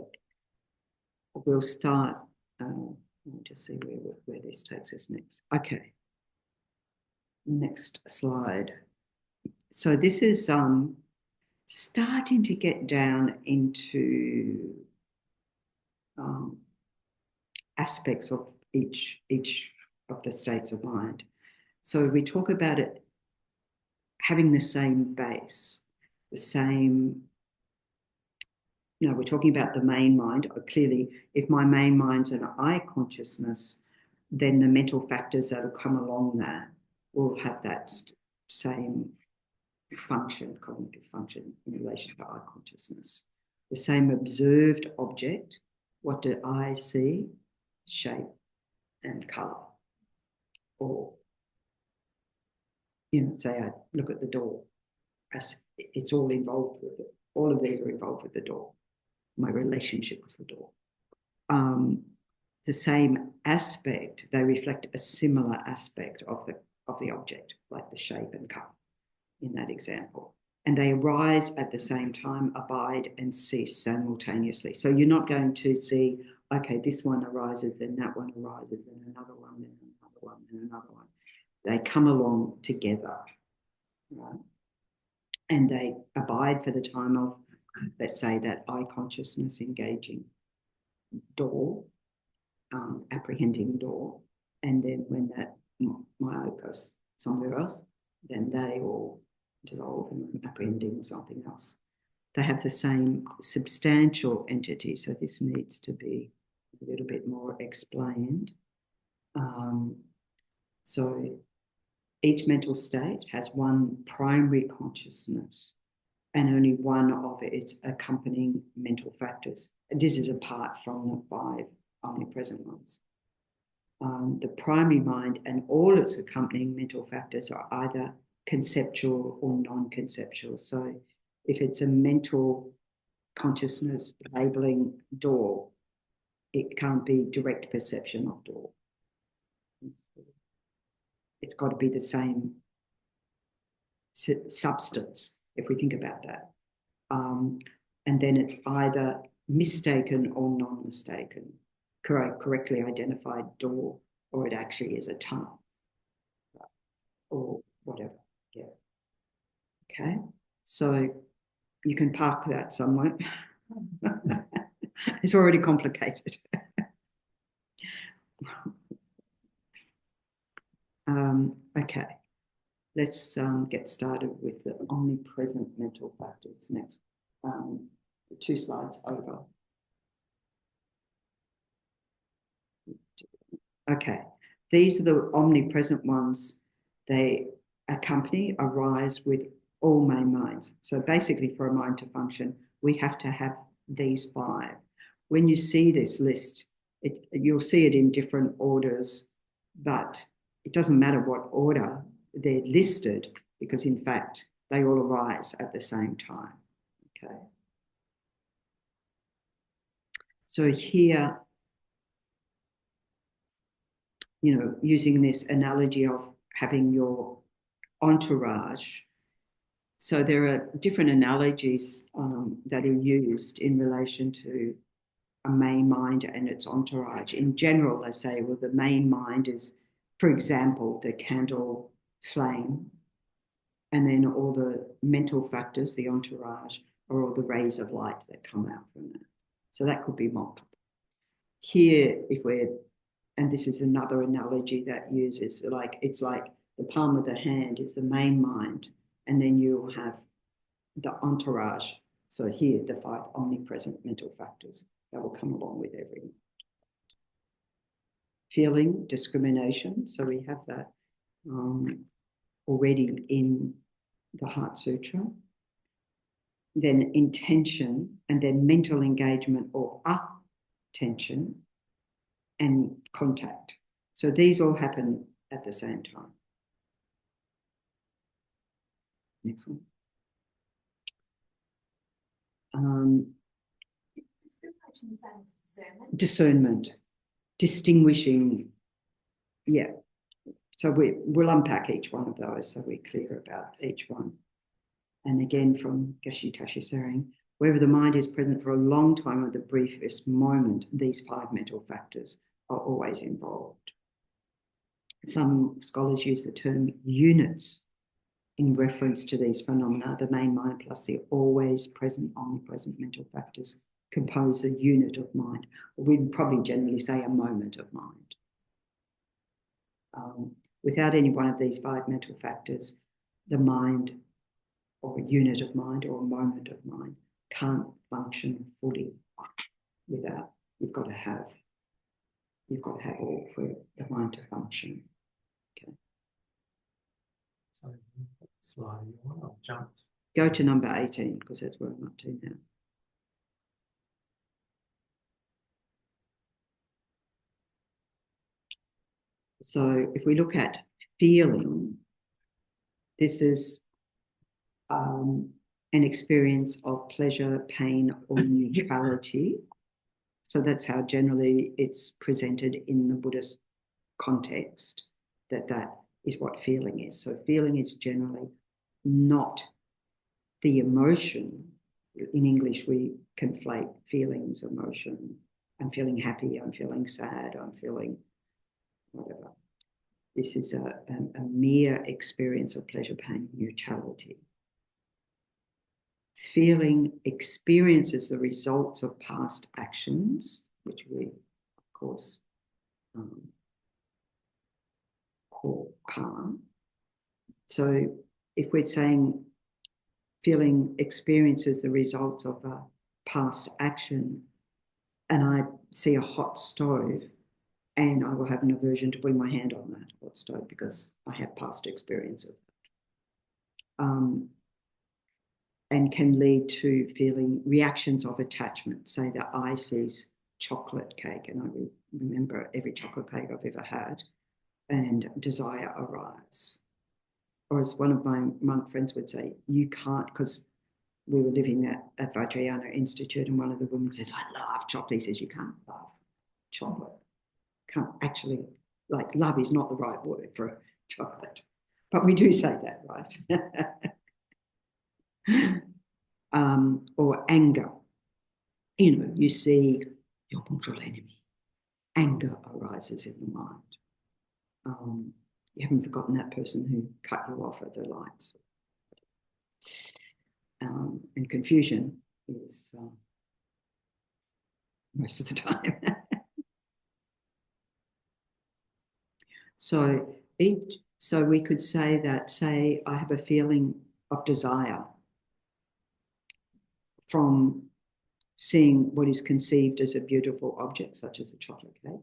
we'll start. Let me just see where this takes us next. Okay. Next slide. So this is starting to get down into aspects of each of the states of mind. So we talk about it having the same base, the same, you know, we're talking about the main mind. Clearly, if my main mind's an I consciousness, then the mental factors that will come along that will have that same function, cognitive function, in relation to I consciousness. The same observed object. What do I see? Shape and colour. Or, you know, say I look at the door. It's all involved with it. All of these are involved with the door. My relationship with the door. The same aspect, they reflect a similar aspect of the object, like the shape and colour in that example. And they arise at the same time, abide and cease simultaneously. So you're not going to see, okay, this one arises, then that one arises, then another one, then another one, then another one. They come along together, right? And they abide for the time of, let's say, that I consciousness engaging door, apprehending door. And then when that my eye goes somewhere else, then they all dissolve and apprehending something else. They have the same substantial entity, so this needs to be a little bit more explained. So each mental state has one primary consciousness and only one of its accompanying mental factors. This is apart from the 5 omnipresent ones. The primary mind and all its accompanying mental factors are either conceptual or non-conceptual. So if it's a mental consciousness labeling door, it can't be direct perception of door. It's got to be the same substance, if we think about that. And then it's either mistaken or non-mistaken, correctly identified door, or it actually is a tunnel, or whatever. Yeah. Okay. So you can park that somewhere. It's already complicated. Okay. Let's get started with the omnipresent mental factors next. 2 slides over. Okay. These are the omnipresent ones. They accompany, arise with all main minds. So basically, for a mind to function, we have to have these 5. When you see this list, you'll see it in different orders, but it doesn't matter what order they're listed, because in fact, they all arise at the same time. Okay. So here, you know, using this analogy of having your entourage. So there are different analogies that are used in relation to a main mind and its entourage. In general, they say, well, the main mind is, for example, the candle flame, and then all the mental factors, the entourage, are all the rays of light that come out from that. So that could be multiple. Here, and this is another analogy that uses, like, it's like the palm of the hand is the main mind, and then you'll have the entourage. So here, the 5 omnipresent mental factors that will come along with everything. Feeling, discrimination. So we have that. already in the Heart Sutra, then intention, and then mental engagement or attention and contact. So these all happen at the same time. Next one. Discernment, distinguishing. Yeah. So we'll unpack each one of those so we're clear about each one. And again, from Geshe Tashi saying, wherever the mind is present for a long time or the briefest moment, these 5 mental factors are always involved. Some scholars use the term units in reference to these phenomena. The main mind plus the always present, omnipresent mental factors compose a unit of mind. We'd probably generally say a moment of mind. Without any one of these 5 mental factors, the mind or a unit of mind or a moment of mind can't function fully without, you've got to have all for the mind to function. Okay. So, slide you want, I've jumped. Go to number 18 because that's where I'm up to now. So if we look at feeling, this is an experience of pleasure, pain, or neutrality. So that's how generally it's presented in the Buddhist context, that is what feeling is. So feeling is generally not the emotion. In English, we conflate feelings, emotion. I'm feeling happy, I'm feeling sad, I'm feeling whatever. This is a mere experience of pleasure, pain, neutrality. Feeling experiences the results of past actions, which we, of course, call karma. So if we're saying feeling experiences the results of a past action, and I see a hot stove, and I will have an aversion to putting my hand on that hot stove because I have past experience of it. And can lead to feeling reactions of attachment. Say that I sees chocolate cake, and I remember every chocolate cake I've ever had, and desire arises. Or as one of my monk friends would say, you can't, because we were living at Vajrayana Institute, and one of the women says, I love chocolate. He says, you can't love chocolate. Can't actually, like, love is not the right word for chocolate. But we do say that, right? Or anger. You know, you see your mortal enemy. Anger arises in the mind. You haven't forgotten that person who cut you off at the lights. And confusion is most of the time. So we could say that, say, I have a feeling of desire from seeing what is conceived as a beautiful object, such as a chocolate cake.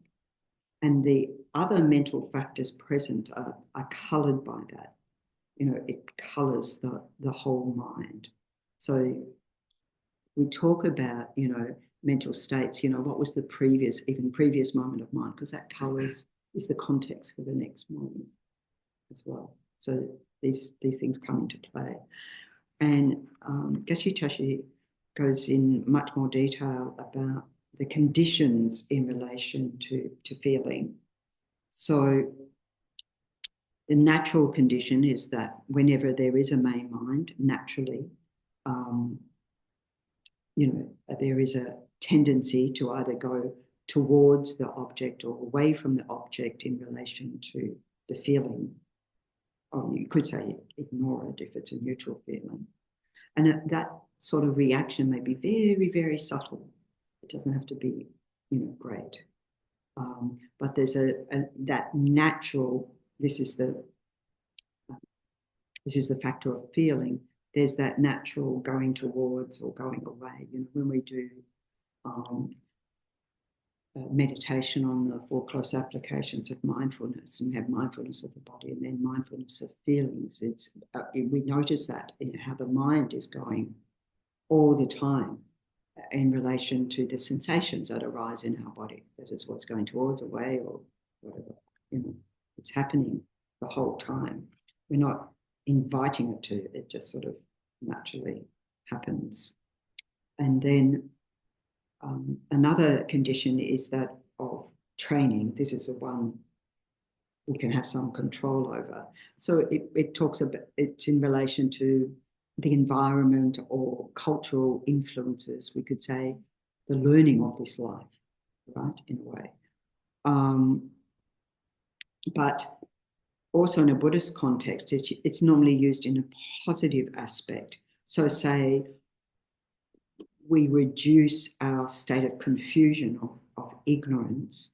And the other mental factors present are coloured by that. You know, it colours the whole mind. So we talk about, you know, mental states, you know, what was the previous moment of mind, because that colours is the context for the next moment as well. So these things come into play. And Geshe Tashi goes in much more detail about the conditions in relation to feeling. So the natural condition is that whenever there is a main mind, naturally, you know, there is a tendency to either go towards the object or away from the object in relation to the feeling. Or you could say ignore it if it's a neutral feeling. And that sort of reaction may be very, very subtle. It doesn't have to be, you know, great. But there's that natural, this is the factor of feeling. There's that natural going towards or going away. You know, when we do meditation on the 4 close applications of mindfulness, and you have mindfulness of the body and then mindfulness of feelings. We notice that in how the mind is going all the time in relation to the sensations that arise in our body. That is what's going towards, away, or whatever. It's happening the whole time. We're not inviting it to. It just sort of naturally happens. And then another condition is that of training. This is the one we can have some control over. So it talks about, it's in relation to the environment or cultural influences, we could say, the learning of this life, right, in a way. But also in a Buddhist context, it's normally used in a positive aspect. So say we reduce our state of confusion, of ignorance,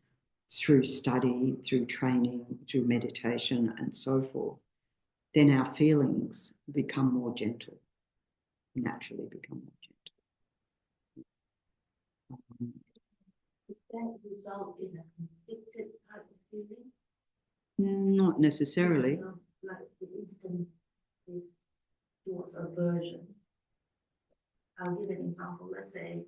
through study, through training, through meditation, and so forth, then our feelings become more gentle, naturally become more gentle. Does that result in a conflicted type of feeling? Not necessarily. So, like the instant is towards aversion. I'll give an example. Let's say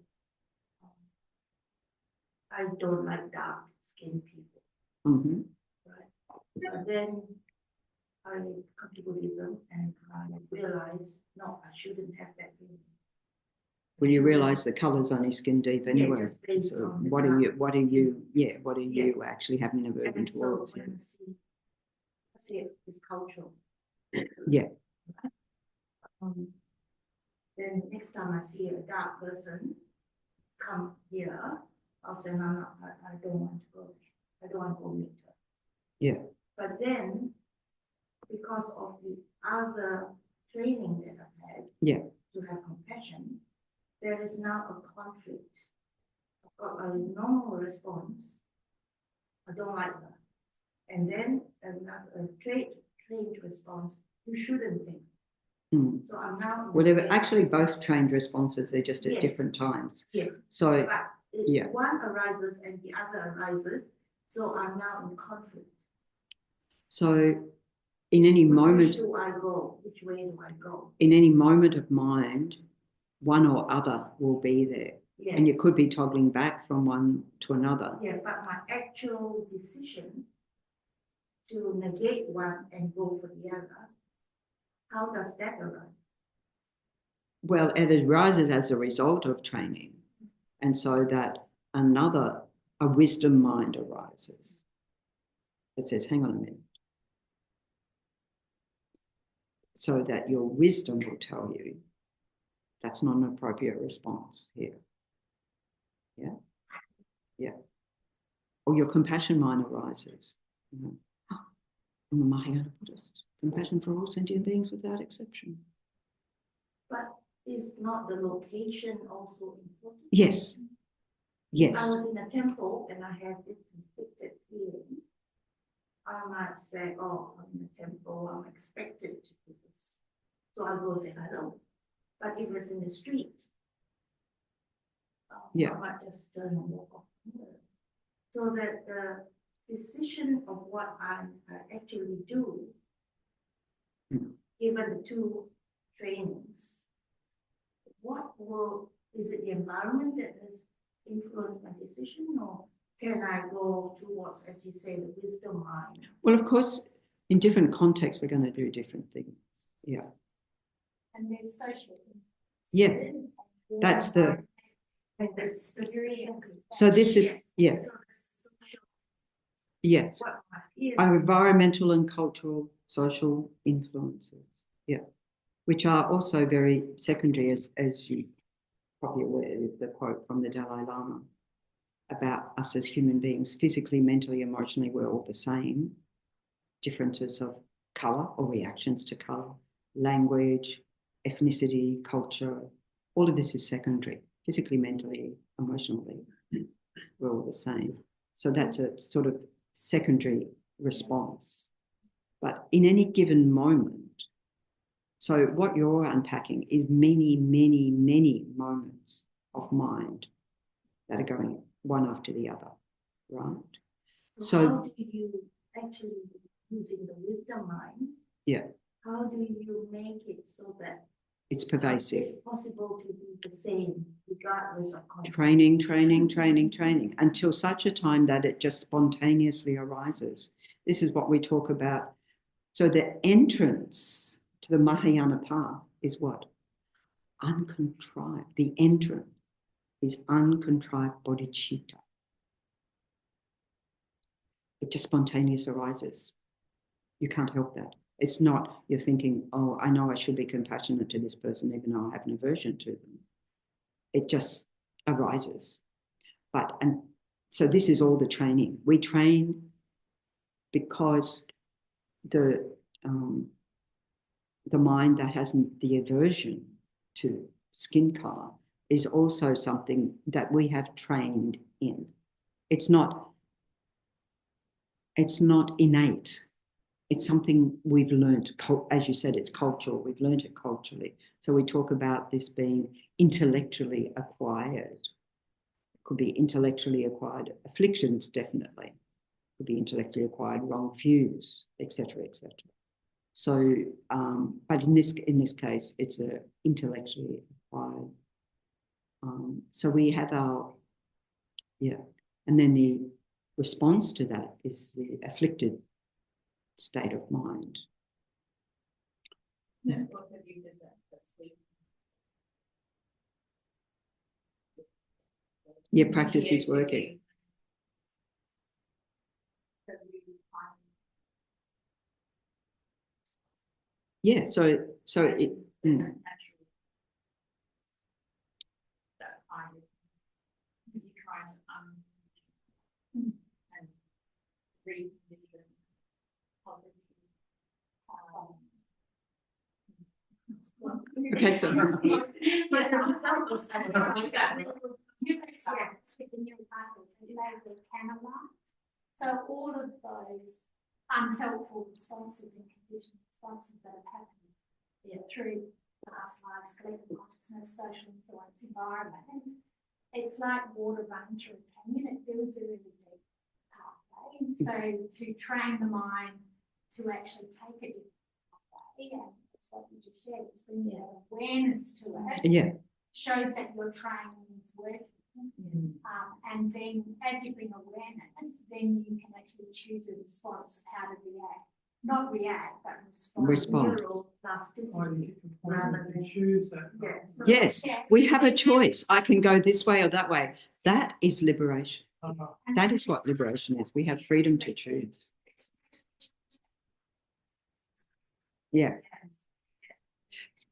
I don't like dark-skinned people, Mm-hmm. right? But then I come to Buddhism and I realize, no, I shouldn't have that feeling. Well, you realise the colour's only skin deep anyway. Yeah, just based So on the what are you Yeah. actually having an aversion And so towards? when I see it is cultural. Yeah. Then next time I see a dark person come here, I'll say, no, I don't want to go. I don't want to go meet her. Yeah. But then, because of the other training that I've had, Yeah. to have compassion, there is now a conflict. I've got a normal response. I don't like her. And then another trained response, you shouldn't think. Mm. So I'm now. Well, they were actually both trained responses. They're just at Yes. different times. Yeah. So But yeah. one arises and the other arises, so I'm now in conflict. So in any Which moment, do I go? Which way do I go? in any moment of mind, one or other will be there. Yes. And you could be toggling back from one to another. Yeah, but my actual decision to negate one and go for the other, how does that arise? Well, it arises as a result of training. And so that a wisdom mind arises. It says, hang on a minute. So that your wisdom will tell you that's not an appropriate response here. Yeah? Yeah. Or your compassion mind arises. You know, I'm a Mahayana Buddhist. Compassion for all sentient beings without exception. But is not the location also important? Yes. Yes. I was in a temple and I had this conflicted feeling. I might say, oh, I'm in a temple, I'm expected to do this. So I'll go say hello. But if it's in the street, Yeah. I might just turn and walk off. So that the decision of what I actually do, given the two trainings, is it the environment that has influenced my decision, or can I go towards, as you say, the wisdom mind? Well, of course, in different contexts, we're going to do different things. Yeah. And there's social. Yeah. That's the. And there's experience. So this is, yeah. So the social, Yes. what my peers Our environmental and cultural, social influences. Yeah. Which are also very secondary, as you probably aware of the quote from the Dalai Lama about us as human beings, physically, mentally, emotionally, we're all the same. Differences of colour or reactions to colour, language, ethnicity, culture, all of this is secondary. Physically, mentally, emotionally, we're all the same. So that's a sort of secondary response. But in any given moment, so what you're unpacking is many, many, many moments of mind that are going one after the other. right? So So- how do you actually, using the wisdom mind? Yeah. How do you make it so that It's pervasive. it's possible to be the same regardless of context? Training until such a time that it just spontaneously arises. This is what we talk about. So the entrance to the Mahayana path is what? Uncontrived. The entrance is uncontrived bodhicitta. It just spontaneously arises. You can't help that. It's not you're thinking, oh, I know I should be compassionate to this person, even though I have an aversion to them. It just arises. And so this is all the training. We train because the mind that hasn't the aversion to skin color is also something that we have trained in. It's not innate. It's something we've learned. As you said, it's cultural. We've learned it culturally. So we talk about this being intellectually acquired. It could be intellectually acquired afflictions, definitely. It could be intellectually acquired wrong views, etc., etc. So, but in this case, it's a intellectually acquired. So we have and then the response to that is the afflicted state of mind. Yeah, what have you said that's the Yeah, practice is working. Yeah, so it. That kind of you try to and recondition poverty. Okay, so So all of those unhelpful responses and conditioned responses that have happened through past lives, collective consciousness, social influence, environment, it's like water running through a canyon. It builds a really deep pathway. And so to train the mind to actually take a different pathway, and that's what you just shared, it's bringing awareness to it. Yeah. Shows that your training is working. And then as you bring awareness, then you can actually choose a response of how to react. Not react, but respond. Neuroplasticity. Rather than choose that. Yeah, so- Yes, we have a choice. I can go this way or that way. That is liberation. That is what liberation is. We have freedom to choose. Yeah.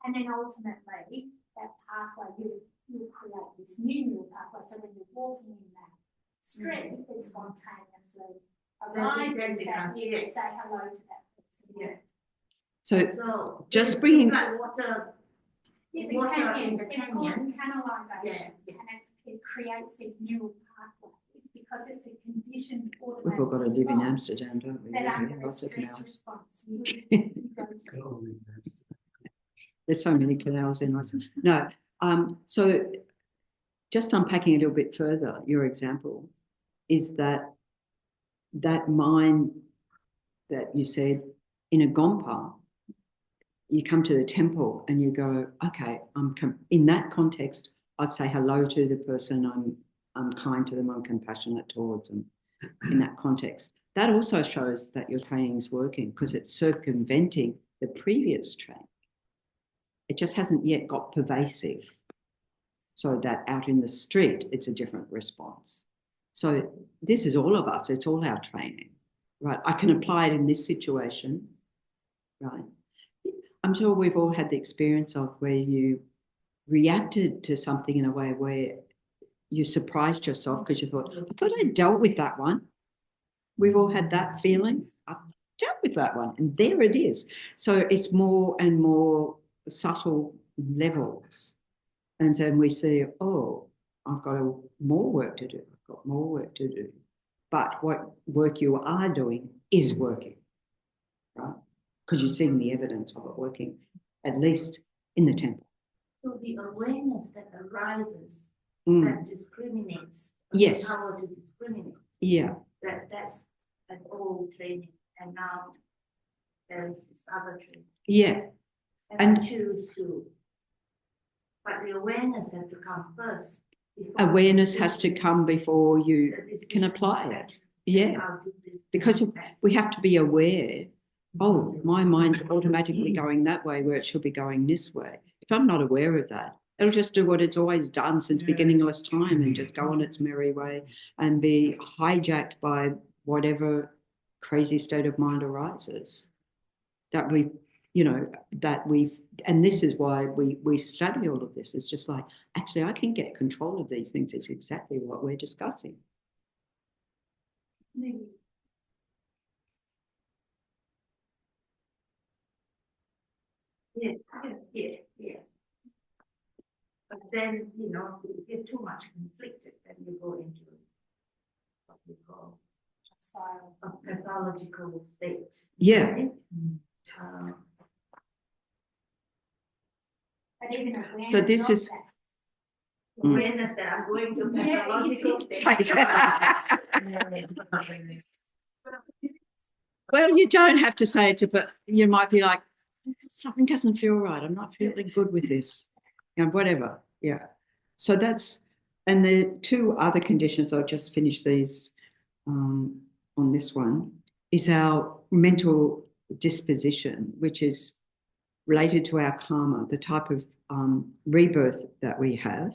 And then ultimately, that pathway, you create this new neural pathway. So when you're walking in that street, it spontaneously arises that you can say hello to that person. Yeah. So just it's bringing. like water. Yeah, the Water canyon, in the it's canyon. called canalization, Yeah, and it creates these neural pathways because it's a conditioned We've automatic all got to live in response Amsterdam, don't we? that Yeah, under a lots of stress canals. response, you go to. There's so many canals in us. No. So just unpacking a little bit further, your example is that mind that you said in a Gompa, you come to the temple and you go, okay, in that context, I'd say hello to the person, I'm kind to them, I'm compassionate towards them in that context. That also shows that your training is working because it's circumventing the previous training. It just hasn't yet got pervasive so that out in the street, it's a different response. So this is all of us. It's all our training, right? I can apply it in this situation, right? I'm sure we've all had the experience of where you reacted to something in a way where you surprised yourself because you thought, I thought I dealt with that one. We've all had that feeling. I dealt with that one. And there it is. So it's more and more subtle levels. And then we see, oh, I've got more work to do. I've got more work to do. But what work you are doing is working, right? Because you're seeing the evidence of it working, at least in the temple. So the awareness that arises Mm. that discriminates. Yes. The power to discriminate. Yeah. That's an old training, and now there is this other training. Yeah. And I choose to, but the awareness has to come first. Awareness has to come before you can apply it. Yeah. Because we have to be aware, oh, my mind's automatically going that way where it should be going this way. If I'm not aware of that, it'll just do what it's always done since beginningless time and just go on its merry way and be hijacked by whatever crazy state of mind arises. That we, you know, that we've, and this is why we study all of this. It's just like, actually, I can get control of these things. It's exactly what we're discussing. Maybe. Yeah. But then, you know, if you get too much conflicted, then you go into what we call a pathological state. Yeah. Right? But even awareness So this of is- that. Awareness that I'm going to Yeah, pathological easy. state. Well, you don't have to say it, but you might be like, something doesn't feel right. I'm not feeling good with this. You know, whatever. Yeah. So that's, and the two other conditions, I'll just finish these on this one, is our mental disposition, which is related to our karma, the type of rebirth that we have.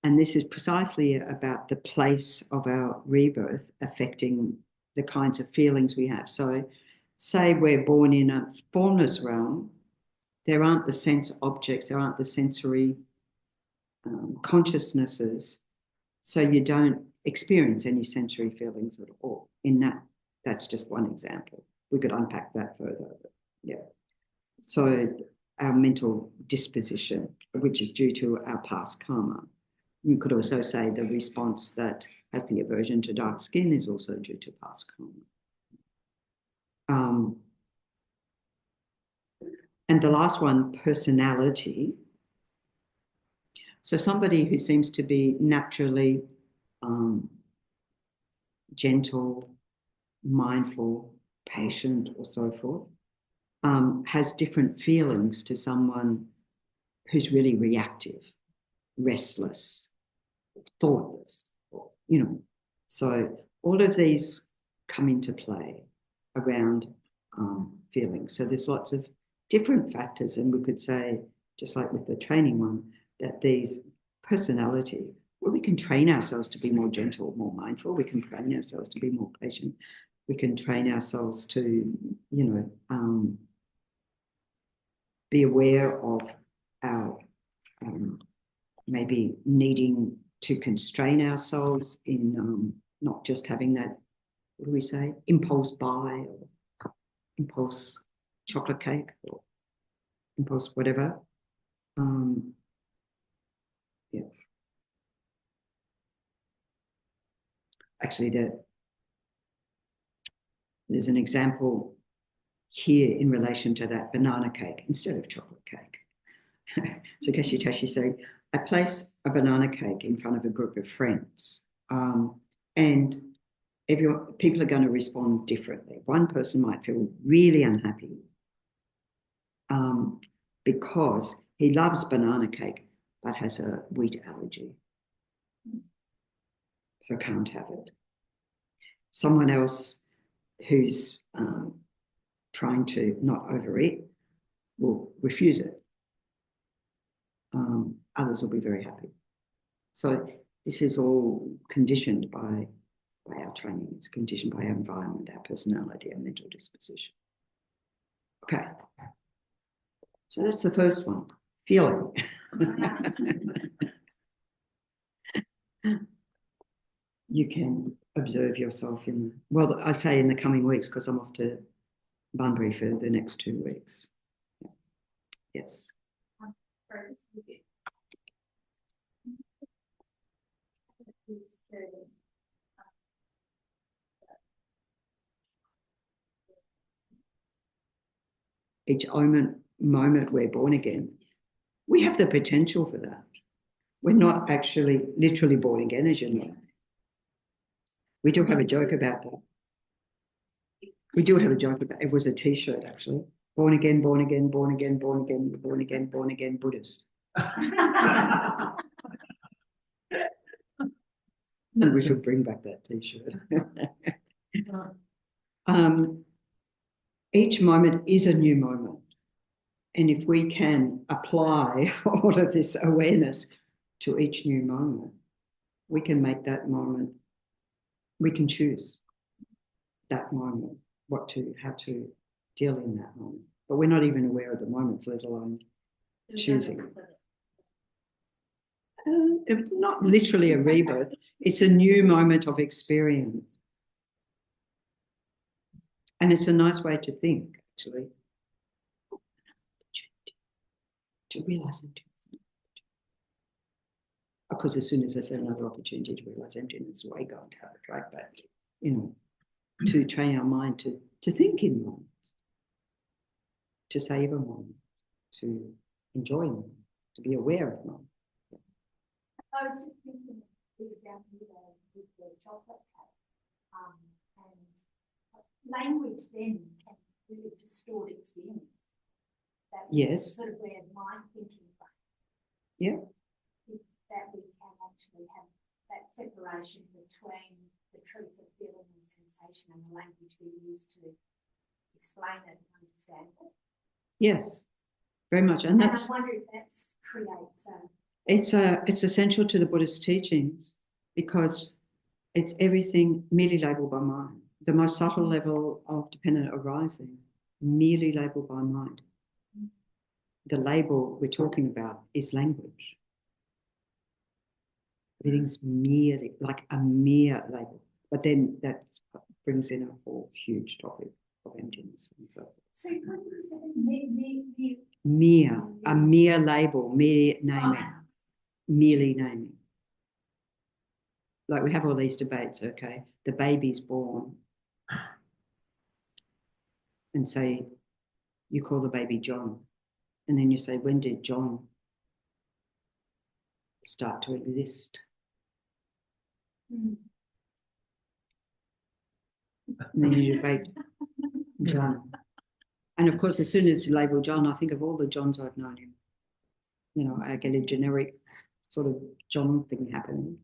And this is precisely about the place of our rebirth affecting the kinds of feelings we have. So say we're born in a formless realm, there aren't the sense objects, there aren't the sensory consciousnesses, so you don't experience any sensory feelings at all. In that, that's just one example. We could unpack that further. But yeah. So our mental disposition, which is due to our past karma. You could also say the response that has the aversion to dark skin is also due to past karma. And the last one, personality. So somebody who seems to be naturally gentle, mindful, patient, or so forth, has different feelings to someone who's really reactive, restless, thoughtless, you know. So all of these come into play around feelings. So there's lots of different factors, and we could say, just like with the training one, that these personality, well, we can train ourselves to be more gentle, more mindful. We can train ourselves to be more patient. We can train ourselves to, you know, be aware of our maybe needing to constrain ourselves in not just having that, what do we say, impulse buy or impulse chocolate cake or impulse whatever. Yeah. Actually, there's an example here in relation to that banana cake instead of chocolate cake. So Geshe Tashi said, I place a banana cake in front of a group of friends, and people are going to respond differently. One person might feel really unhappy because he loves banana cake but has a wheat allergy, so can't have it. Someone else who's trying to not overeat will refuse it. Others will be very happy. So this is all conditioned by our training. It's conditioned by our environment, our personality, our mental disposition. Okay. So that's the first one, feeling. You can observe yourself in, well, I'd say in the coming weeks, because I'm off to Bunbury for the next 2 weeks. Yes. Each moment we're born again, we have the potential for that. We're not actually literally born again, as you know. We do have a joke about that. We do have a joke about it. It was a T-shirt, actually. Born again, born again, born again, born again, born again, born again, Buddhist. And we should bring back that T-shirt. Each moment is a new moment. And if we can apply all of this awareness to each new moment, we can make that moment, we can choose that moment, how to deal in that moment. But we're not even aware of the moments, let alone choosing. It's not literally a rebirth, it's a new moment of experience. And it's a nice way to think, actually. To realize emptiness. Of course, as soon as I say another opportunity to realize emptiness, we're going to have a track back, you know, to train our mind to think in moments, to savor moments, to enjoy moments, to be aware of moments. I was just thinking with the chocolate cake, and language then can really distort experience. That's yes. sort of where my thinking Yeah. is that we can actually have that separation between the truth of feeling and sensation and the language we use to explain it and understand it. Yes, very much. And that's, I wonder if that creates a... it's essential to the Buddhist teachings because it's everything merely labelled by mind. The most subtle level of dependent arising, merely labelled by mind. The label we're talking about is language. Everything's merely like a mere label. But then that brings in a whole huge topic of emptiness and so forth. So what do you say? Mere, a mere label, mere naming, merely naming. Like we have all these debates, okay, the baby's born and say, you call the baby John. And then you say, when did John start to exist? Mm. And then you debate John. And of course, as soon as you label John, I think of all the Johns I've known him. You know, I get a generic sort of John thing happening.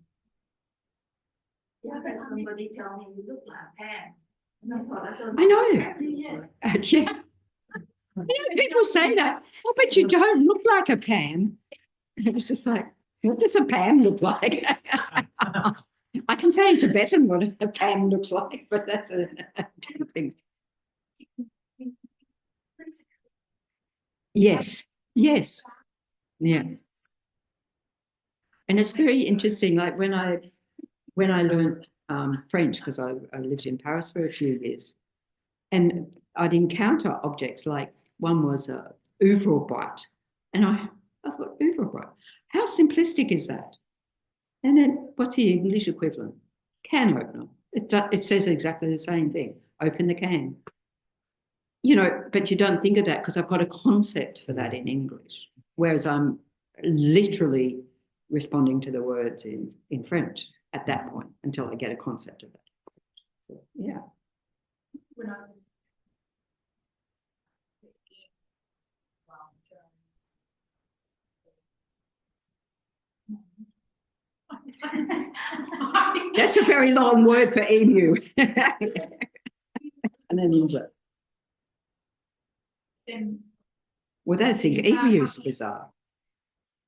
Yeah, but somebody tell me you look like Pam. And I thought, I know. Yeah. Yeah. You know, people say that. Oh, but you don't look like a Pam. It was just like, what does a Pam look like? I can say in Tibetan what a Pam looks like, but that's a different thing. Yes, yes, yeah. And it's very interesting. Like when I learned French, because I lived in Paris for a few years, and I'd encounter objects like one was a ouvre-boîte, and I thought ouvre-boîte, how simplistic is that? And then what's the English equivalent? Can opener. It says exactly the same thing. Open the can. You know, but you don't think of that because I've got a concept for that in English, whereas I'm literally responding to the words in French at that point until I get a concept of that. So, yeah. That's a very long word for emu. And then ninja. Well, they think emu is bizarre.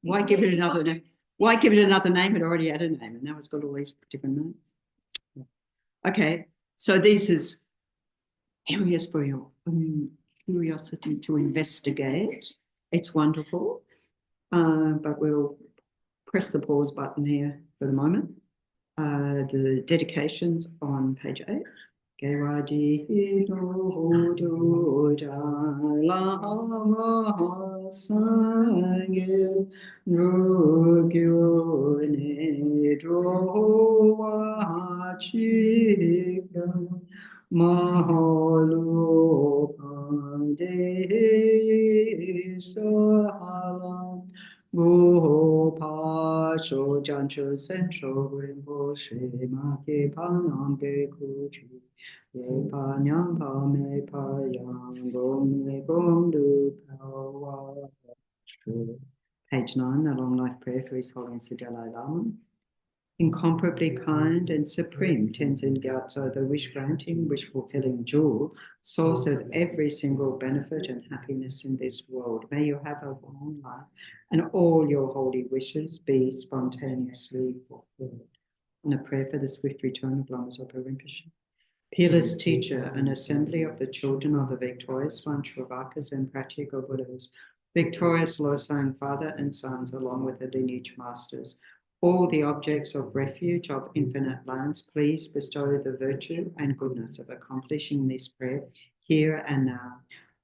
Why give it another name? Why give it another name? It already had a name, and now it's got all these different names. Okay, so these is areas for your curiosity to investigate. It's wonderful, but we'll press the pause button here for the moment. The dedications on page 8. Gopa Jancho Central Rinpoche Maki Panambe Kuchi Ye Pa Nyam Pa Me Pa Yang Gom Me Gom Du Pawa. Page 9, the long life prayer for His Holiness the Dalai Lama. Incomparably kind and supreme Tenzin Gyatso, the wish-granting, wish-fulfilling jewel, source of every single benefit and happiness in this world. May you have a long life and all your holy wishes be spontaneously fulfilled. And a prayer for the swift return of Lama Zopa Rinpoche. Peerless teacher, an assembly of the children of the victorious one, Shravakas and practical Buddhas, victorious Losang father and sons, along with the lineage masters, all the objects of refuge of infinite lands, please bestow the virtue and goodness of accomplishing this prayer here and now,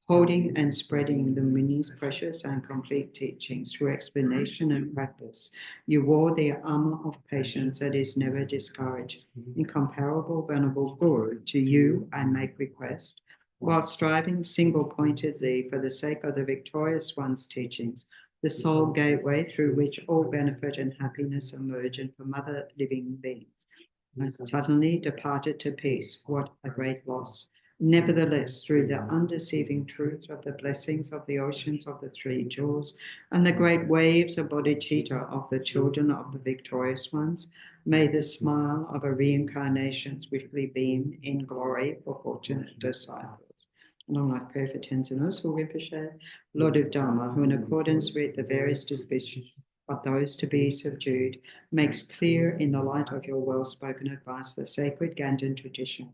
holding and spreading the Muni's precious and complete teachings through explanation and practice. You wore the armor of patience that is never discouraged. Incomparable Venerable Guru, to you I make request, while striving single-pointedly for the sake of the victorious one's teachings, the sole gateway through which all benefit and happiness emerge, and from other living beings. I suddenly departed to peace. What a great loss. Nevertheless, through the undeceiving truth of the blessings of the oceans of the three jewels and the great waves of bodhicitta of the children of the victorious ones, may the smile of a reincarnation swiftly beam in glory for fortunate disciples. Long life prayer for Tenzin Osul Rinpoche, Lord of Dharma, who in accordance with the various dispositions of those to be subdued, makes clear in the light of your well-spoken advice the sacred Ganden tradition,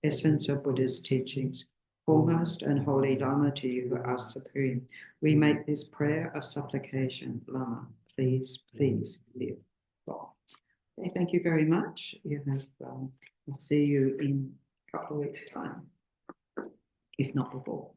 essence of Buddha's teachings. Foremost and holy Lama, to you who are supreme, we make this prayer of supplication. Lama, please, please live long. Okay, thank you very much. You have, I'll see you in a couple of weeks' time, if not before.